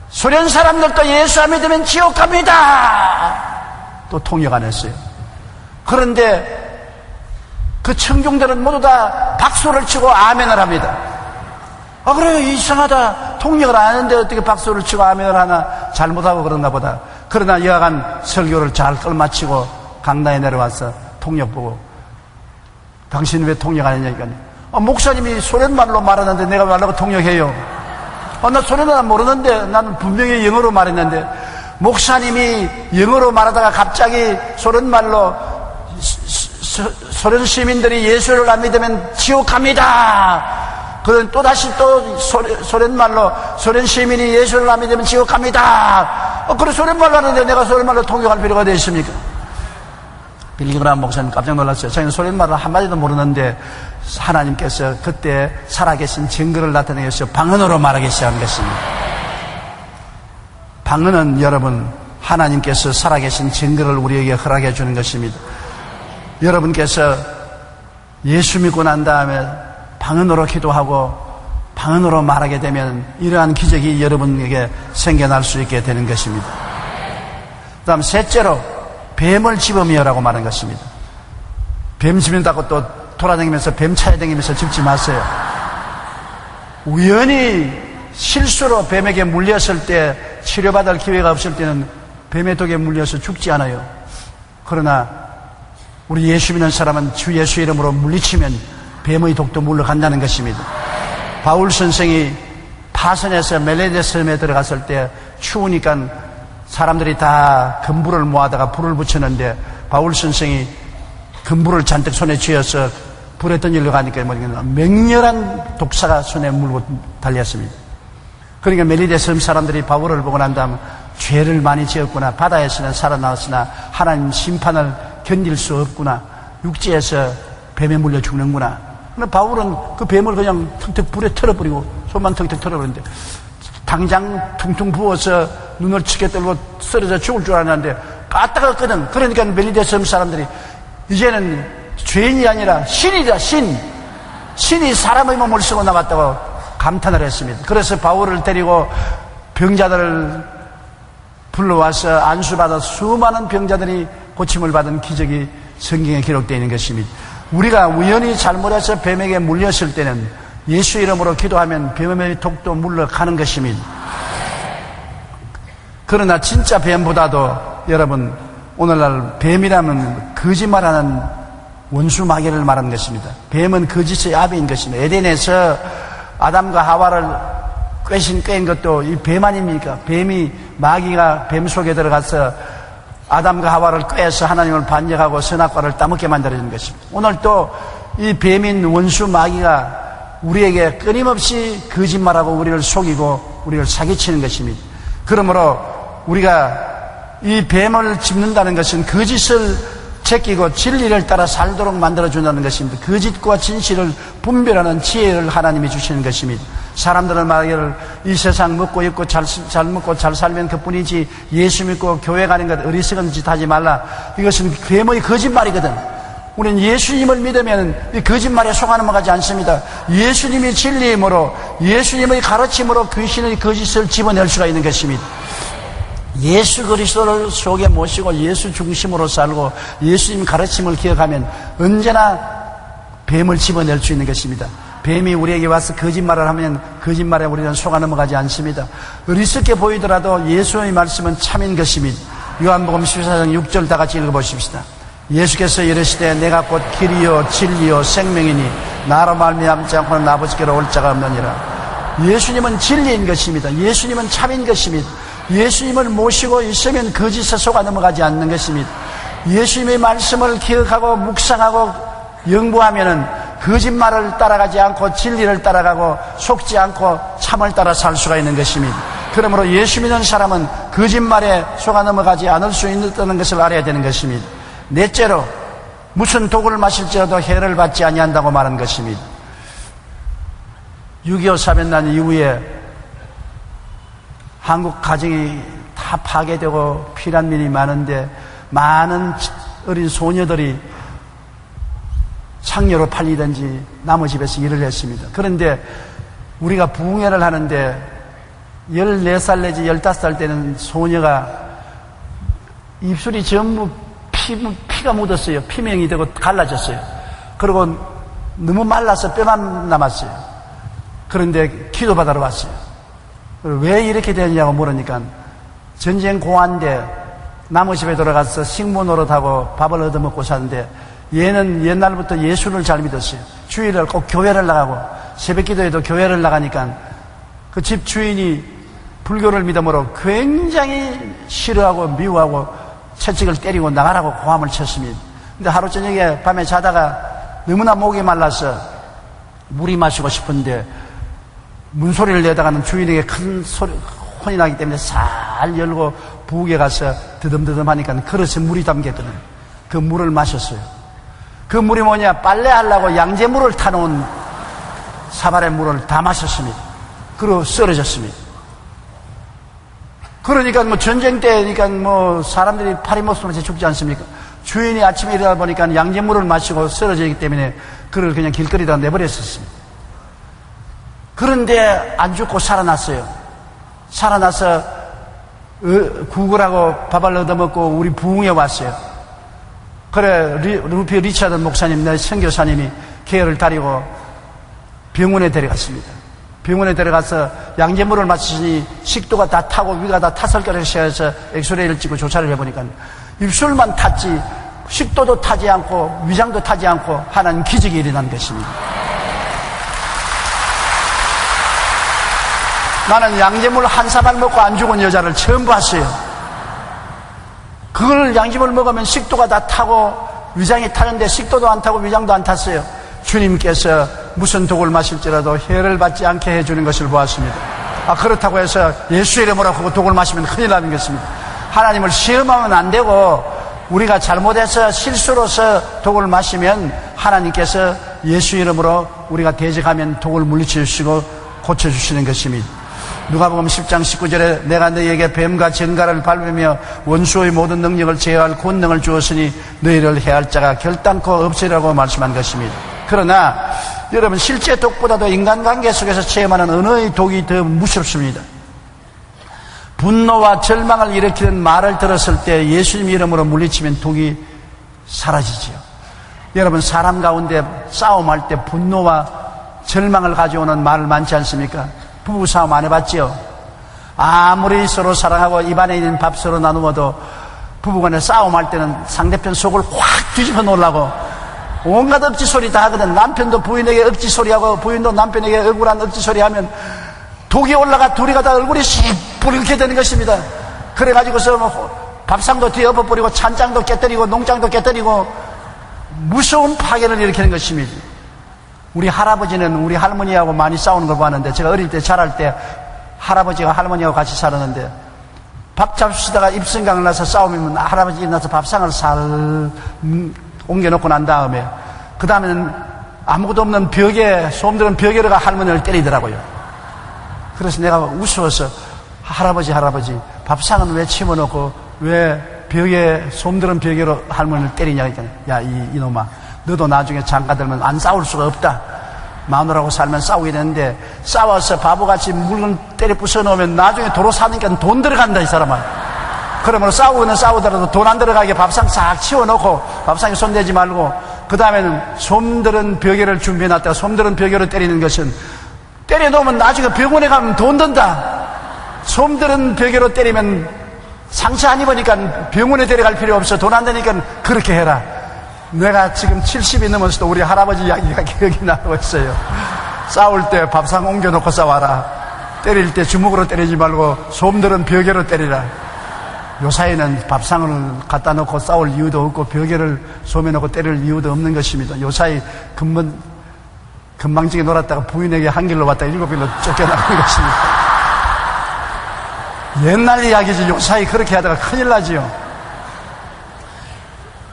S2: 소련 사람들도 예수 안 믿으면 지옥 갑니다. 또 통역 안 했어요. 그런데 그 청중들은 모두 다 박수를 치고 아멘을 합니다. 그래요. 이상하다. 통역을 안 하는데 어떻게 박수를 치고 아멘을 하나. 잘못하고 그런가 보다. 그러나 여하간 설교를 잘 끌마치고 강당에 내려와서 통역 보고 당신 왜 통역 안 했냐니까 목사님이 소련말로 말하는데 내가 말라고 통역해요. 나 소련말 모르는데 나는 분명히 영어로 말했는데 목사님이 영어로 말하다가 갑자기 소련말로 소련 시민들이 예수를 안 믿으면 지옥 갑니다. 그런 또다시 또 소련말로 소련 시민이 예수를 안 믿으면 지옥 갑니다. 그래 소련말로 하는데 내가 소련말로 통역할 필요가 어디 있습니까? 빌리 그라함 목사님 깜짝 놀랐어요. 저희는 소련말을 한마디도 모르는데 하나님께서 그때 살아계신 증거를 나타내서 방언으로 말하기 시작한 것입니다. 방언은 여러분 하나님께서 살아계신 증거를 우리에게 허락해 주는 것입니다. 여러분께서 예수 믿고 난 다음에 방언으로 기도하고 방언으로 말하게 되면 이러한 기적이 여러분에게 생겨날 수 있게 되는 것입니다. 그 다음 셋째로 뱀을 집으며라고 말한 것입니다. 뱀 집는다고 또 돌아다니면서 뱀 찾아다니면서 집지 마세요. 우연히 실수로 뱀에게 물렸을 때 치료받을 기회가 없을 때는 뱀의 독에 물려서 죽지 않아요. 그러나 우리 예수 믿는 사람은 주 예수 이름으로 물리치면 뱀의 독도 물러간다는 것입니다. 바울 선생이 파선에서 멜레데 섬에 들어갔을 때 추우니까 사람들이 다 금불을 모아다가 불을 붙였는데 바울 선생이 금불을 잔뜩 손에 쥐어서 불에 던지려고 하니까 맹렬한 독사가 손에 물고 달렸습니다. 그러니까 멜리데 섬 사람들이 바울을 보고 난 다음 죄를 많이 지었구나. 바다에서는 살아나왔으나 하나님 심판을 견딜 수 없구나. 육지에서 뱀에 물려 죽는구나. 근데 바울은 그 뱀을 그냥 턱턱 불에 털어버리고 손만 턱턱 털어버리는데 당장 퉁퉁 부어서 눈을 치게 떨고 쓰러져 죽을 줄 알았는데 까딱했거든. 그러니까 멜리데 섬 사람들이 이제는 죄인이 아니라 신이다, 신이 사람의 몸을 쓰고 나갔다고 감탄을 했습니다. 그래서 바울을 데리고 병자들을 불러와서 안수받아 수많은 병자들이 고침을 받은 기적이 성경에 기록되어 있는 것입니다. 우리가 우연히 잘못해서 뱀에게 물렸을 때는 예수 이름으로 기도하면 뱀의 독도 물러가는 것입니다. 그러나 진짜 뱀보다도 여러분, 오늘날 뱀이라면 거짓말하는 원수 마귀를 말하는 것입니다. 뱀은 거짓의 아비인 것입니다. 에덴에서 아담과 하와를 꿰인 것도 이 뱀 아닙니까? 뱀이, 마귀가 뱀 속에 들어가서 아담과 하와를 꿰서 하나님을 반역하고 선악과를 따먹게 만들어진 것입니다. 오늘 또 이 뱀인 원수 마귀가 우리에게 끊임없이 거짓말하고 우리를 속이고 우리를 사기치는 것입니다. 그러므로 우리가 이 뱀을 짚는다는 것은 거짓을 제끼고 진리를 따라 살도록 만들어준다는 것입니다. 거짓과 진실을 분별하는 지혜를 하나님이 주시는 것입니다. 사람들은 말하기를 이 세상 먹고 입고 잘 먹고 잘 살면 그뿐이지 예수 믿고 교회 가는 것 어리석은 짓 하지 말라. 이것은 뱀의 거짓말이거든. 우리는 예수님을 믿으면 이 거짓말에 속아 넘어가지 않습니다. 예수님이 진리이므로 예수님의 가르침으로 귀신의 거짓을 집어낼 수가 있는 것입니다. 예수 그리스도를 속에 모시고 예수 중심으로 살고 예수님 가르침을 기억하면 언제나 뱀을 집어낼 수 있는 것입니다. 뱀이 우리에게 와서 거짓말을 하면 거짓말에 우리는 속아 넘어가지 않습니다. 어리석게 보이더라도 예수의 말씀은 참인 것입니다. 요한복음 14장 6절 다 같이 읽어보십시다. 예수께서 이르시되 내가 곧 길이요 진리요 생명이니 나로 말미암지 않고는 아버지께로 올 자가 없느니라. 예수님은 진리인 것입니다. 예수님은 참인 것입니다. 예수님을 모시고 있으면 거짓에 속아 넘어가지 않는 것입니다. 예수님의 말씀을 기억하고 묵상하고 연구하면은 거짓말을 따라가지 않고 진리를 따라가고 속지 않고 참을 따라 살 수가 있는 것입니다. 그러므로 예수 믿는 사람은 거짓말에 속아 넘어가지 않을 수 있다는 것을 알아야 되는 것입니다. 넷째로 무슨 독을 마실지라도 해를 받지 아니한다고 말한 것입니다. 6.25 사변난 이후에 한국 가정이 다 파괴되고 피난민이 많은데 많은 어린 소녀들이 창녀로 팔리든지 남의 집에서 일을 했습니다. 그런데 우리가 부흥회를 하는데 14살 내지 15살 때는 소녀가 입술이 전부 피가 묻었어요. 피명이 되고 갈라졌어요. 그리고 너무 말라서 뼈만 남았어요. 그런데 기도받으러 왔어요. 왜 이렇게 되느냐고 물으니까 전쟁 공화인데 남의 집에 들어가서 식모 노릇하고 밥을 얻어먹고 사는데 얘는 옛날부터 예수를 잘 믿었어요. 주일날 꼭 교회를 나가고 새벽 기도에도 교회를 나가니까 그 집 주인이 불교를 믿음으로 굉장히 싫어하고 미워하고 채찍을 때리고 나가라고 고함을 쳤습니다. 근데 하루 저녁에 밤에 자다가 너무나 목이 말라서 물이 마시고 싶은데 문소리를 내다가는 주인에게 큰 소리, 혼이 나기 때문에 살 열고 부엌에 가서 드듬드듬 하니까 그릇에 물이 담겼거든요. 그 물을 마셨어요. 그 물이 뭐냐? 빨래하려고 양재물을 타놓은 사발의 물을 다 마셨습니다. 그리고 쓰러졌습니다. 그러니까 뭐 전쟁 때니까 뭐 사람들이 파리 목숨으로 죽지 않습니까? 주인이 아침에 일어나 보니까 양재물을 마시고 쓰러지기 때문에 그를 그냥 길거리에다 내버렸었습니다. 그런데 안 죽고 살아났어요. 살아나서 구걸하고 밥을 얻어먹고 우리 부흥에 왔어요. 그래 루피 리차드 목사님, 내 선교사님이 계열을 다리고 병원에 데려갔습니다. 병원에 데려가서 양재물을 마시니 식도가 다 타고 위가 다 타설거리를 시작해서 엑스레이를 찍고 조사를 해보니까 입술만 탔지 식도도 타지 않고 위장도 타지 않고 하나님 기적이 일어난 것입니다. 나는 양재물 한 사발 먹고 안 죽은 여자를 처음 봤어요. 그걸 양재물 먹으면 식도가 다 타고 위장이 타는데 식도도 안 타고 위장도 안 탔어요. 주님께서 무슨 독을 마실지라도 해를 받지 않게 해주는 것을 보았습니다. 그렇다고 해서 예수 이름으로 하고 독을 마시면 큰일 나는 것입니다. 하나님을 시험하면 안 되고 우리가 잘못해서 실수로서 독을 마시면 하나님께서 예수 이름으로 우리가 대적하면 독을 물리쳐 주시고 고쳐주시는 것입니다. 누가복음 10장 19절에 내가 너희에게 뱀과 정갈을 밟으며 원수의 모든 능력을 제어할 권능을 주었으니 너희를 해할 자가 결단코 없으리라고 말씀한 것입니다. 그러나 여러분, 실제 독보다도 인간관계 속에서 체험하는 언어의 독이 더 무섭습니다. 분노와 절망을 일으키는 말을 들었을 때 예수님 이름으로 물리치면 독이 사라지지요. 여러분, 사람 가운데 싸움할 때 분노와 절망을 가져오는 말을 많지 않습니까? 부부싸움 안 해봤지요? 아무리 서로 사랑하고 입안에 있는 밥 서로 나누어도 부부간에 싸움할 때는 상대편 속을 확 뒤집어 놓으려고 온갖 억지 소리 다 하거든. 남편도 부인에게 억지 소리하고 부인도 남편에게 억울한 억지 소리하면 독이 올라가 둘이 가다 얼굴이 시뻘겋게 되는 것입니다. 그래가지고서 밥상도 뒤에 엎어버리고 찬장도 깨뜨리고 농장도 깨뜨리고 무서운 파괴를 일으키는 것입니다. 우리 할아버지는 우리 할머니하고 많이 싸우는 걸 봤는데, 제가 어릴 때 자랄 때 할아버지가 할머니하고 같이 살았는데 밥 잡수시다가 입성강을 나서 싸우면 할아버지 일어나서 밥상을 살 옮겨놓고 난 다음에 그 다음에는 아무것도 없는 벽에, 소음 들은 벽에다가 할머니를 때리더라고요. 그래서 내가 우스워서 할아버지 밥상은 왜 치워놓고 왜 벽에, 소음 들은 벽에로 할머니를 때리냐 하니까, 야 이놈아, 너도 나중에 장가 들면 안 싸울 수가 없다. 마누라하고 살면 싸우게 되는데 싸워서 바보같이 물건 때려 부숴놓으면 나중에 도로 사니까 돈 들어간다, 이 사람아. 그러므로 싸우고는 싸우더라도 돈 안 들어가게 밥상 싹 치워놓고 밥상에 손대지 말고, 그 다음에는 솜들은 벽에를 준비해놨다가 솜들은 벽에로 때리는 것은, 때려놓으면 나중에 병원에 가면 돈 든다. 솜들은 벽에로 때리면 상처 안 입으니까 병원에 데려갈 필요 없어. 돈 안 되니까 그렇게 해라. 내가 지금 70이 넘어서도 우리 할아버지 이야기가 기억이 나고 있어요. 싸울 때 밥상 옮겨놓고 싸워라. 때릴 때 주먹으로 때리지 말고 솜들은 벽에로 때리라. 요사이는 밥상을 갖다 놓고 싸울 이유도 없고 벽에를 솜에 놓고 때릴 이유도 없는 것입니다. 요사이 금방지게 놀았다가 부인에게 한 길로 왔다가 7길로 쫓겨나는 것입니다. 옛날 이야기지. 요사이 그렇게 하다가 큰일 나지요.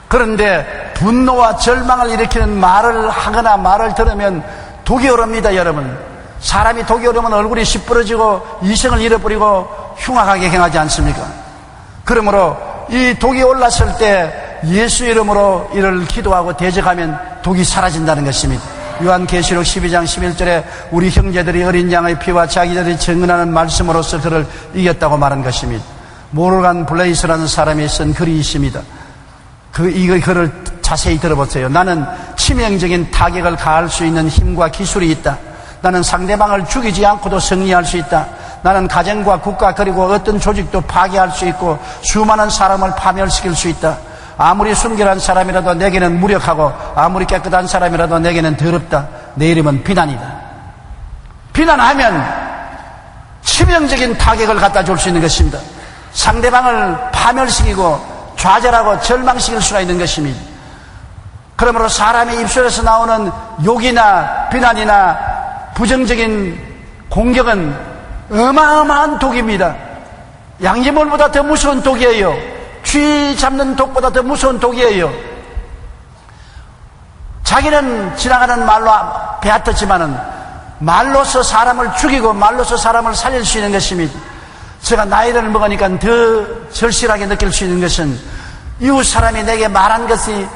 S2: 그런데 분노와 절망을 일으키는 말을 하거나 말을 들으면 독이 오릅니다, 여러분. 사람이 독이 오르면 얼굴이 시뻘어지고 이성을 잃어버리고 흉악하게 행하지 않습니까? 그러므로 이 독이 올랐을 때 예수 이름으로 이를 기도하고 대적하면 독이 사라진다는 것입니다. 요한계시록 12장 11절에 우리 형제들이 어린 양의 피와 자기들이 증언하는 말씀으로서 그를 이겼다고 말한 것입니다. 모르간 블레이스라는 사람이 쓴 글이 있습니다. 이 글을 자세히 들어보세요. 나는 치명적인 타격을 가할 수 있는 힘과 기술이 있다. 나는 상대방을 죽이지 않고도 승리할 수 있다. 나는 가정과 국가 그리고 어떤 조직도 파괴할 수 있고 수많은 사람을 파멸시킬 수 있다. 아무리 순결한 사람이라도 내게는 무력하고 아무리 깨끗한 사람이라도 내게는 더럽다. 내 이름은 비난이다. 비난하면 치명적인 타격을 갖다 줄 수 있는 것입니다. 상대방을 파멸시키고 좌절하고 절망시킬 수가 있는 것입니다. 그러므로 사람의 입술에서 나오는 욕이나 비난이나 부정적인 공격은 어마어마한 독입니다. 양지물보다 더 무서운 독이에요. 쥐 잡는 독보다 더 무서운 독이에요. 자기는 지나가는 말로 배웠지만은 말로서 사람을 죽이고 말로서 사람을 살릴 수 있는 것입니다. 제가 나이를 먹으니까 더 절실하게 느낄 수 있는 것은 이웃 사람이 내게 말한 것이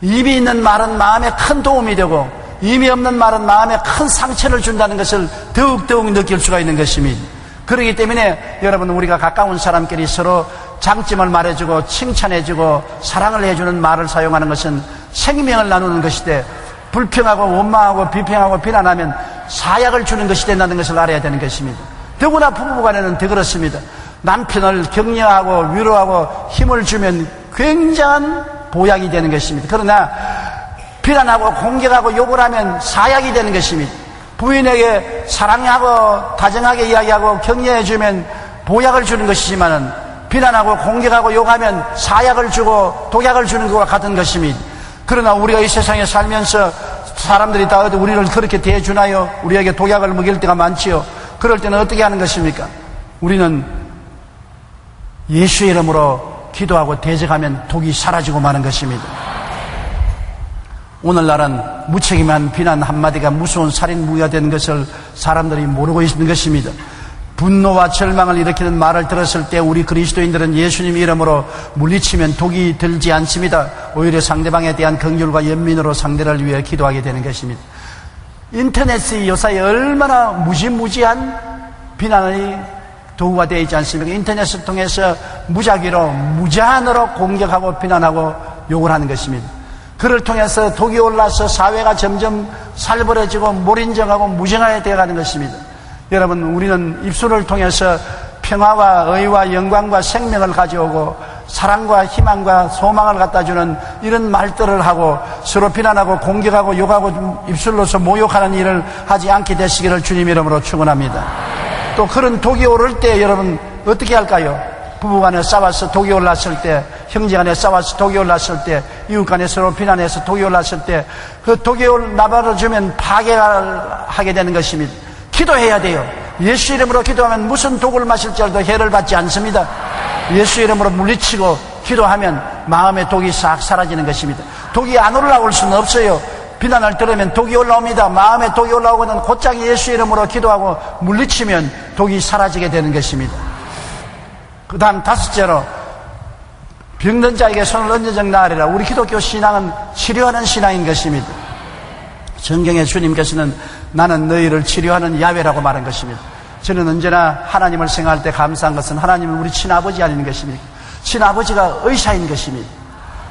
S2: 의미 있는 말은 마음에 큰 도움이 되고 의미 없는 말은 마음에 큰 상처를 준다는 것을 더욱더욱 느낄 수가 있는 것입니다. 그렇기 때문에 여러분, 우리가 가까운 사람끼리 서로 장점을 말해주고 칭찬해주고 사랑을 해주는 말을 사용하는 것은 생명을 나누는 것이되, 불평하고 원망하고 비평하고 비난하면 사약을 주는 것이 된다는 것을 알아야 되는 것입니다. 더구나 부부간에는 더 그렇습니다. 남편을 격려하고 위로하고 힘을 주면 굉장한 보약이 되는 것입니다. 그러나 비난하고 공격하고 욕을 하면 사약이 되는 것입니다. 부인에게 사랑하고 다정하게 이야기하고 격려해주면 보약을 주는 것이지만은 비난하고 공격하고 욕하면 사약을 주고 독약을 주는 것과 같은 것입니다. 그러나 우리가 이 세상에 살면서 사람들이 다 우리를 그렇게 대해주나요? 우리에게 독약을 먹일 때가 많지요. 그럴 때는 어떻게 하는 것입니까? 우리는 예수 이름으로 기도하고 대적하면 독이 사라지고 마는 것입니다. 오늘날은 무책임한 비난 한마디가 무서운 살인무기가 된 것을 사람들이 모르고 있는 것입니다. 분노와 절망을 일으키는 말을 들었을 때 우리 그리스도인들은 예수님 이름으로 물리치면 독이 들지 않습니다. 오히려 상대방에 대한 긍휼과 연민으로 상대를 위해 기도하게 되는 것입니다. 인터넷이 요사이 얼마나 무지무지한 비난의 도구가 되어 있지 않습니까? 인터넷을 통해서 무작위로 무제한으로 공격하고 비난하고 욕을 하는 것입니다. 그를 통해서 독이 올라서 사회가 점점 살벌해지고 몰인정하고 무정하게 되어가는 것입니다. 여러분, 우리는 입술을 통해서 평화와 의와 영광과 생명을 가져오고 사랑과 희망과 소망을 갖다주는 이런 말들을 하고 서로 비난하고 공격하고 욕하고 입술로서 모욕하는 일을 하지 않게 되시기를 주님 이름으로 축원합니다. 또 그런 독이 오를 때 여러분 어떻게 할까요? 부부간에 싸워서 독이 올랐을 때, 형제간에 싸워서 독이 올랐을 때, 이웃간에 서로 비난해서 독이 올랐을 때 그 독이 나발을 파괴를 하게 되는 것입니다. 기도해야 돼요. 예수 이름으로 기도하면 무슨 독을 마실지라도 해를 받지 않습니다. 예수 이름으로 물리치고 기도하면 마음의 독이 싹 사라지는 것입니다. 독이 안 올라올 수는 없어요. 비난을 들으면 독이 올라옵니다. 마음에 독이 올라오고는 곧장 예수 이름으로 기도하고 물리치면 독이 사라지게 되는 것입니다. 그 다음 다섯째로 병든 자에게 손을 얹어적 나으리라. 우리 기독교 신앙은 치료하는 신앙인 것입니다. 성경에 주님께서는 나는 너희를 치료하는 야훼라고 말한 것입니다. 저는 언제나 하나님을 생각할 때 감사한 것은 하나님은 우리 친아버지 아닌 것입니다. 친아버지가 의사인 것입니다.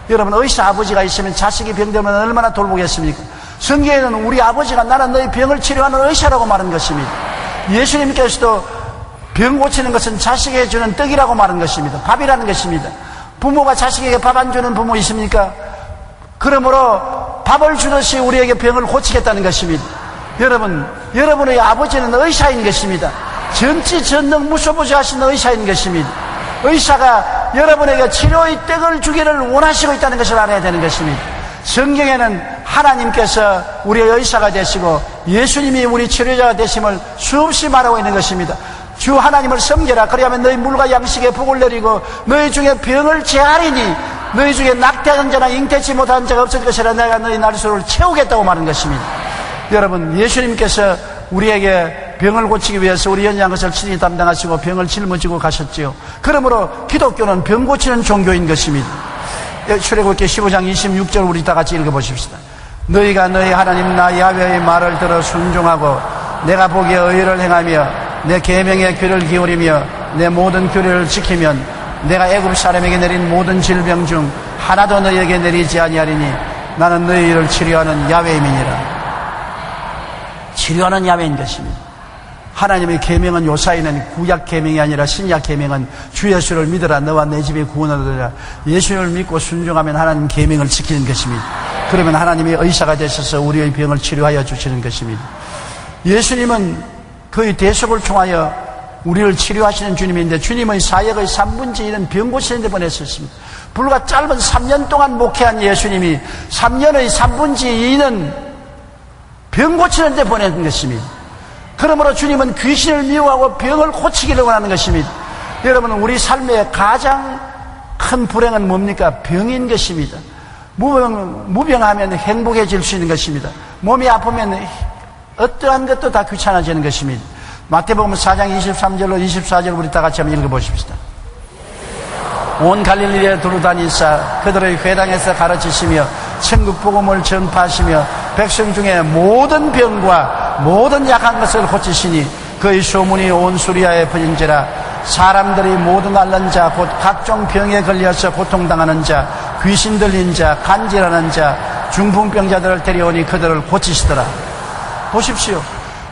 S2: 여러분, 의사 아버지가 있으면 자식이 병들면 얼마나 돌보겠습니까? 성경에는 우리 아버지가 나는 너희 병을 치료하는 의사라고 말한 것입니다. 예수님께서도 병 고치는 것은 자식에게 주는 떡이라고 말한 것입니다. 밥이라는 것입니다. 부모가 자식에게 밥 안 주는 부모 있습니까? 그러므로 밥을 주듯이 우리에게 병을 고치겠다는 것입니다. 여러분, 여러분의 아버지는 의사인 것입니다. 전지전능 무소부지하신 의사인 것입니다. 의사가 여러분에게 치료의 떡을 주기를 원하시고 있다는 것을 알아야 되는 것입니다. 성경에는 하나님께서 우리의 의사가 되시고 예수님이 우리 치료자가 되심을 수없이 말하고 있는 것입니다. 주 하나님을 섬겨라. 그리하면 너희 물과 양식에 복을 내리고 너희 중에 병을 제하리니 너희 중에 낙태한 자나 잉태치 못한 자가 없을 것이라. 내가 너희 날수를 채우겠다고 말한 것입니다. 여러분, 예수님께서 우리에게 병을 고치기 위해서 우리 연약한 것을 친히 담당하시고 병을 짊어지고 가셨지요. 그러므로 기독교는 병 고치는 종교인 것입니다. 출애굽기 15장 26절 우리 다 같이 읽어보십시다. 너희가 너희 하나님 나 야훼의 말을 들어 순종하고 내가 보기에 의를 행하며 내 계명에 귀를 기울이며 내 모든 규례를 지키면 내가 애굽 사람에게 내린 모든 질병 중 하나도 너희에게 내리지 아니하리니 나는 너희를 치료하는 야훼임이니라. 치료하는 야훼인 것입니다. 하나님의 계명은 요사이는 구약 계명이 아니라 신약 계명은 주 예수를 믿으라 너와 내 집에 구원을 얻으라. 예수를 믿고 순종하면 하나님 계명을 지키는 것입니다. 그러면 하나님의 의사가 되셔서 우리의 병을 치료하여 주시는 것입니다. 예수님은 그의 대속을 통하여 우리를 치료하시는 주님인데 주님의 사역의 3분의 1은 병 고치는 데 보냈었습니다. 불과 짧은 3년 동안 목회한 예수님이 3년의 3분의 2는 병 고치는 데 보낸 것입니다. 그러므로 주님은 귀신을 미워하고 병을 고치기를 원하는 것입니다. 여러분, 우리 삶의 가장 큰 불행은 뭡니까? 병인 것입니다. 무병하면 행복해질 수 있는 것입니다. 몸이 아프면 어떠한 것도 다 귀찮아지는 것입니다. 마태복음 4장 23절로 24절 우리 다 같이 한번 읽어보십시다. 온 갈릴리에 두루다니사 그들의 회당에서 가르치시며 천국 복음을 전파하시며 백성 중에 모든 병과 모든 약한 것을 고치시니 그의 소문이 온 수리아에 퍼진지라. 사람들이 모든 앓는 자 곧 각종 병에 걸려서 고통당하는 자 귀신 들린 자 간질하는 자 중풍병자들을 데려오니 그들을 고치시더라. 보십시오.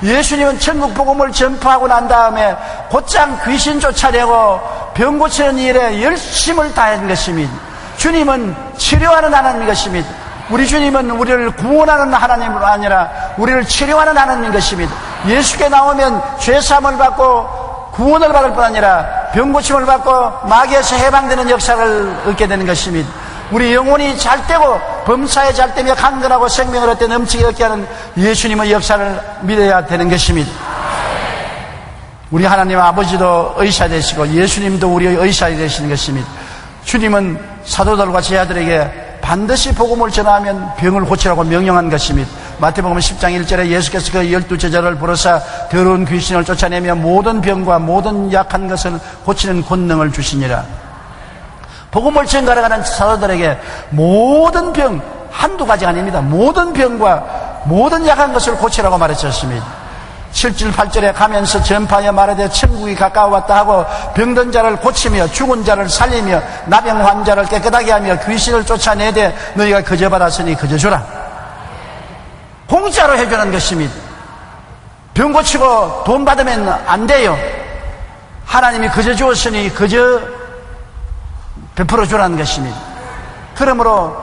S2: 예수님은 천국 복음을 전파하고 난 다음에 곧장 귀신 쫓아내고 병 고치는 일에 열심을 다한 것입니다. 주님은 치료하는 하나님인 것입니다. 우리 주님은 우리를 구원하는 하나님으로 아니라 우리를 치료하는 하나님인 것입니다. 예수께 나오면 죄사함을 받고 구원을 받을 뿐 아니라 병 고침을 받고 마귀에서 해방되는 역사를 얻게 되는 것입니다. 우리 영혼이 잘 되고 범사에 잘 되며 강건하고 생명을 얻게 넘치게 얻게 하는 예수님의 역사를 믿어야 되는 것입니다. 우리 하나님 아버지도 의사 되시고 예수님도 우리의 의사 되시는 것입니다. 주님은 사도들과 제자들에게 반드시 복음을 전하면 병을 고치라고 명령한 것입니다. 마태복음 10장 1절에 예수께서 그 12제자를 부르사 더러운 귀신을 쫓아내며 모든 병과 모든 약한 것을 고치는 권능을 주시니라. 복음을 전가하러 가는 사도들에게 모든 병, 한두 가지가 아닙니다. 모든 병과 모든 약한 것을 고치라고 말했었습니다. 7절 8절에 가면서 전파하여 말하되 천국이 가까워왔다 하고 병든 자를 고치며 죽은 자를 살리며 나병 환자를 깨끗하게 하며 귀신을 쫓아내되 너희가 거저 받았으니 거저 주라. 공짜로 해주는 것입니다. 병 고치고 돈 받으면 안 돼요. 하나님이 거저 주었으니 거저 베풀어 주라는 것입니다. 그러므로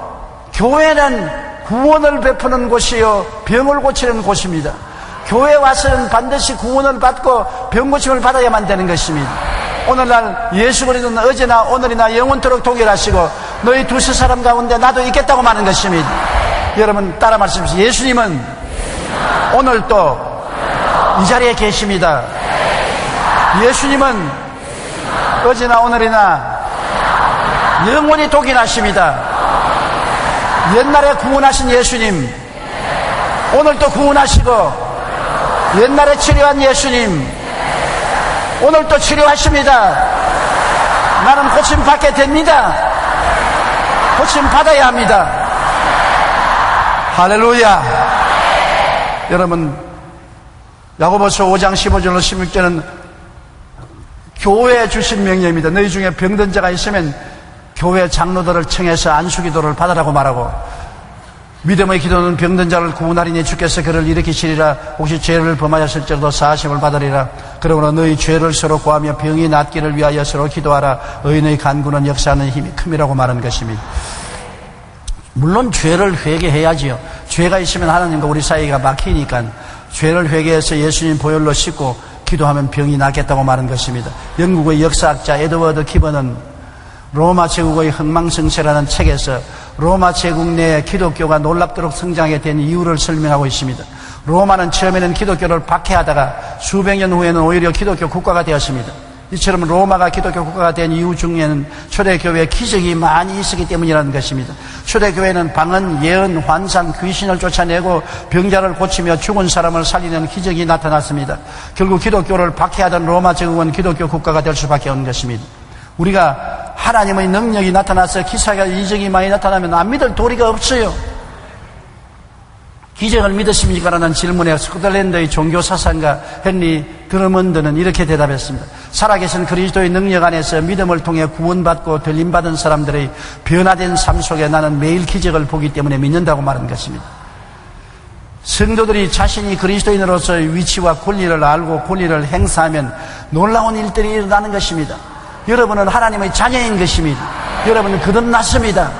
S2: 교회는 구원을 베푸는 곳이요 병을 고치는 곳입니다. 교회 와서는 반드시 구원을 받고 병고침을 받아야만 되는 것입니다. 오늘날 예수 그리스도는 어제나 오늘이나 영원토록 동일하시고 너희 두세 사람 가운데 나도 있겠다고 말하는 것입니다. 여러분 따라 말씀하십시오. 예수님은 오늘도 이 자리에 계십니다. 예수님은 어제나 오늘이나 영원히 동일하십니다. 옛날에 구원하신 예수님 오늘도 구원하시고 옛날에 치료한 예수님 오늘도 치료하십니다. 나는 고침 받게 됩니다. 고침 받아야 합니다. 할렐루야. 여러분 야고보서 5장 15절로 16절은 교회에 주신 명령입니다. 너희 중에 병든 자가 있으면 교회 장로들을 청해서 안수기도를 받으라고 말하고 믿음의 기도는 병든 자를 구원하리니 주께서 그를 일으키시리라. 혹시 죄를 범하였을지라도 사하심을 받으리라. 그러므로 너희 죄를 서로 구하며 병이 낫기를 위하여 서로 기도하라. 의인의 간구는 역사하는 힘이 큼이라고 말한 것입니다. 물론 죄를 회개해야지요. 죄가 있으면 하나님과 우리 사이가 막히니까 죄를 회개해서 예수님 보혈로 씻고 기도하면 병이 낫겠다고 말한 것입니다. 영국의 역사학자 에드워드 기버는 로마 제국의 흥망성쇠라는 책에서 로마 제국 내에 기독교가 놀랍도록 성장하게 된 이유를 설명하고 있습니다. 로마는 처음에는 기독교를 박해하다가 수백 년 후에는 오히려 기독교 국가가 되었습니다. 이처럼 로마가 기독교 국가가 된 이유 중에는 초대교회에 기적이 많이 있었기 때문이라는 것입니다. 초대교회는 방언, 예언, 환상, 귀신을 쫓아내고 병자를 고치며 죽은 사람을 살리는 기적이 나타났습니다. 결국 기독교를 박해하던 로마 제국은 기독교 국가가 될 수밖에 없는 것입니다. 우리가 하나님의 능력이 나타나서 기사가 이적이 많이 나타나면 안 믿을 도리가 없어요. 기적을 믿으십니까? 라는 질문에 스코틀랜드의 종교사상가 헨리 드러먼드는 이렇게 대답했습니다. 살아계신 그리스도의 능력 안에서 믿음을 통해 구원받고 들림받은 사람들의 변화된 삶 속에 나는 매일 기적을 보기 때문에 믿는다고 말한 것입니다. 성도들이 자신이 그리스도인으로서의 위치와 권리를 알고 권리를 행사하면 놀라운 일들이 일어나는 것입니다. 여러분은 하나님의 자녀인 것입니다. 여러분은 거듭났습니다.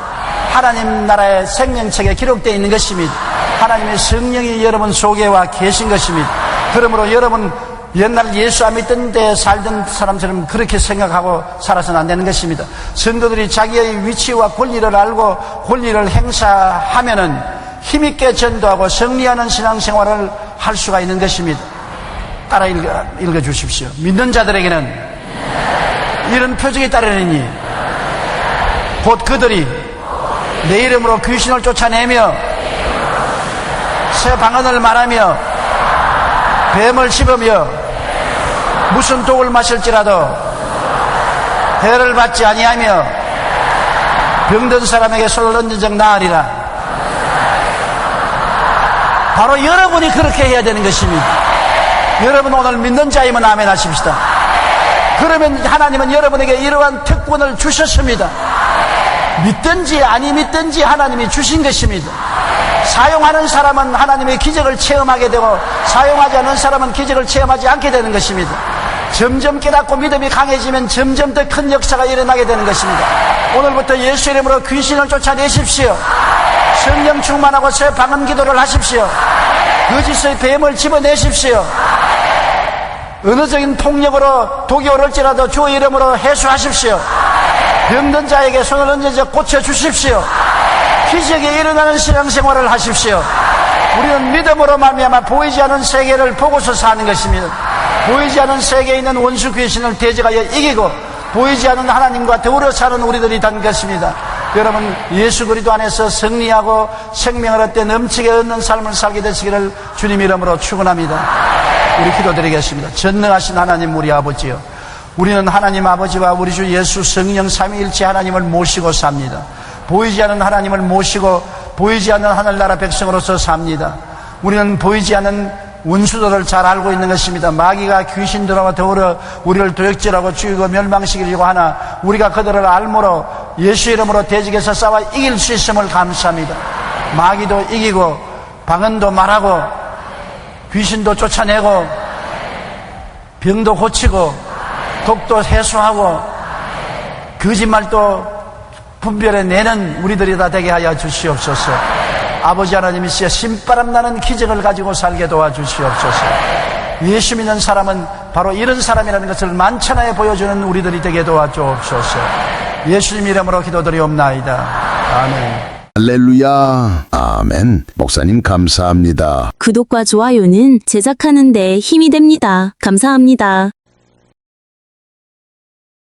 S2: 하나님 나라의 생명책에 기록되어 있는 것입니다. 하나님의 성령이 여러분 속에 와 계신 것입니다. 그러므로 여러분 옛날 예수 안 믿던 데 살던 사람처럼 그렇게 생각하고 살아서는 안 되는 것입니다. 성도들이 자기의 위치와 권리를 알고 권리를 행사하면은 힘있게 전도하고 승리하는 신앙생활을 할 수가 있는 것입니다. 따라 읽어주십시오. 믿는 자들에게는 이런 표적이 따르느니 곧 그들이 내 이름으로 귀신을 쫓아내며 새 방언을 말하며 뱀을 씹으며 무슨 독을 마실지라도 해를 받지 아니하며 병든 사람에게 손을 얹은 적 나으리라. 바로 여러분이 그렇게 해야 되는 것입니다. 여러분 오늘 믿는 자이면 아멘 하십시다. 그러면 하나님은 여러분에게 이러한 특권을 주셨습니다. 믿든지 아니 믿든지 하나님이 주신 것입니다. 사용하는 사람은 하나님의 기적을 체험하게 되고 사용하지 않는 사람은 기적을 체험하지 않게 되는 것입니다. 점점 깨닫고 믿음이 강해지면 점점 더 큰 역사가 일어나게 되는 것입니다. 오늘부터 예수 이름으로 귀신을 쫓아내십시오. 성령 충만하고 새 방언 기도를 하십시오. 거짓의 뱀을 집어내십시오. 언어적인 폭력으로 독이 오를지라도 주 이름으로 해수하십시오. 병든 자에게 손을 얹어서 고쳐주십시오. 기적이 일어나는 신앙생활을 하십시오. 우리는 믿음으로 말미암아 보이지 않은 세계를 보고서 사는 것입니다. 보이지 않은 세계에 있는 원수 귀신을 대적하여 이기고 보이지 않은 하나님과 더불어 사는 우리들이 된 것입니다. 여러분 예수 그리스도 안에서 승리하고 생명을 얻되 넘치게 얻는 삶을 살게 되시기를 주님 이름으로 축원합니다. 우리 기도드리겠습니다. 전능하신 하나님 우리 아버지요, 우리는 하나님 아버지와 우리 주 예수 성령 삼위일체 하나님을 모시고 삽니다. 보이지 않는 하나님을 모시고 보이지 않는 하늘나라 백성으로서 삽니다. 우리는 보이지 않는 원수들을 잘 알고 있는 것입니다. 마귀가 귀신들과 더불어 우리를 도역질하고 죽이고 멸망시키려고 하나 우리가 그들을 알므로 예수 이름으로 대적해서 싸워 이길 수 있음을 감사합니다. 마귀도 이기고 방언도 말하고 귀신도 쫓아내고 병도 고치고 독도 해소하고 거짓말도 분별해내는 우리들이 다 되게 하여 주시옵소서. 아버지 하나님이 진짜 신바람 나는 기적을 가지고 살게 도와주시옵소서. 예수 믿는 사람은 바로 이런 사람이라는 것을 만천하에 보여주는 우리들이 되게 도와주옵소서. 예수님 이름으로 기도드리옵나이다. 아멘.
S3: 할렐루야. 아멘. 목사님 감사합니다.
S4: 구독과 좋아요는 제작하는 데 힘이 됩니다. 감사합니다.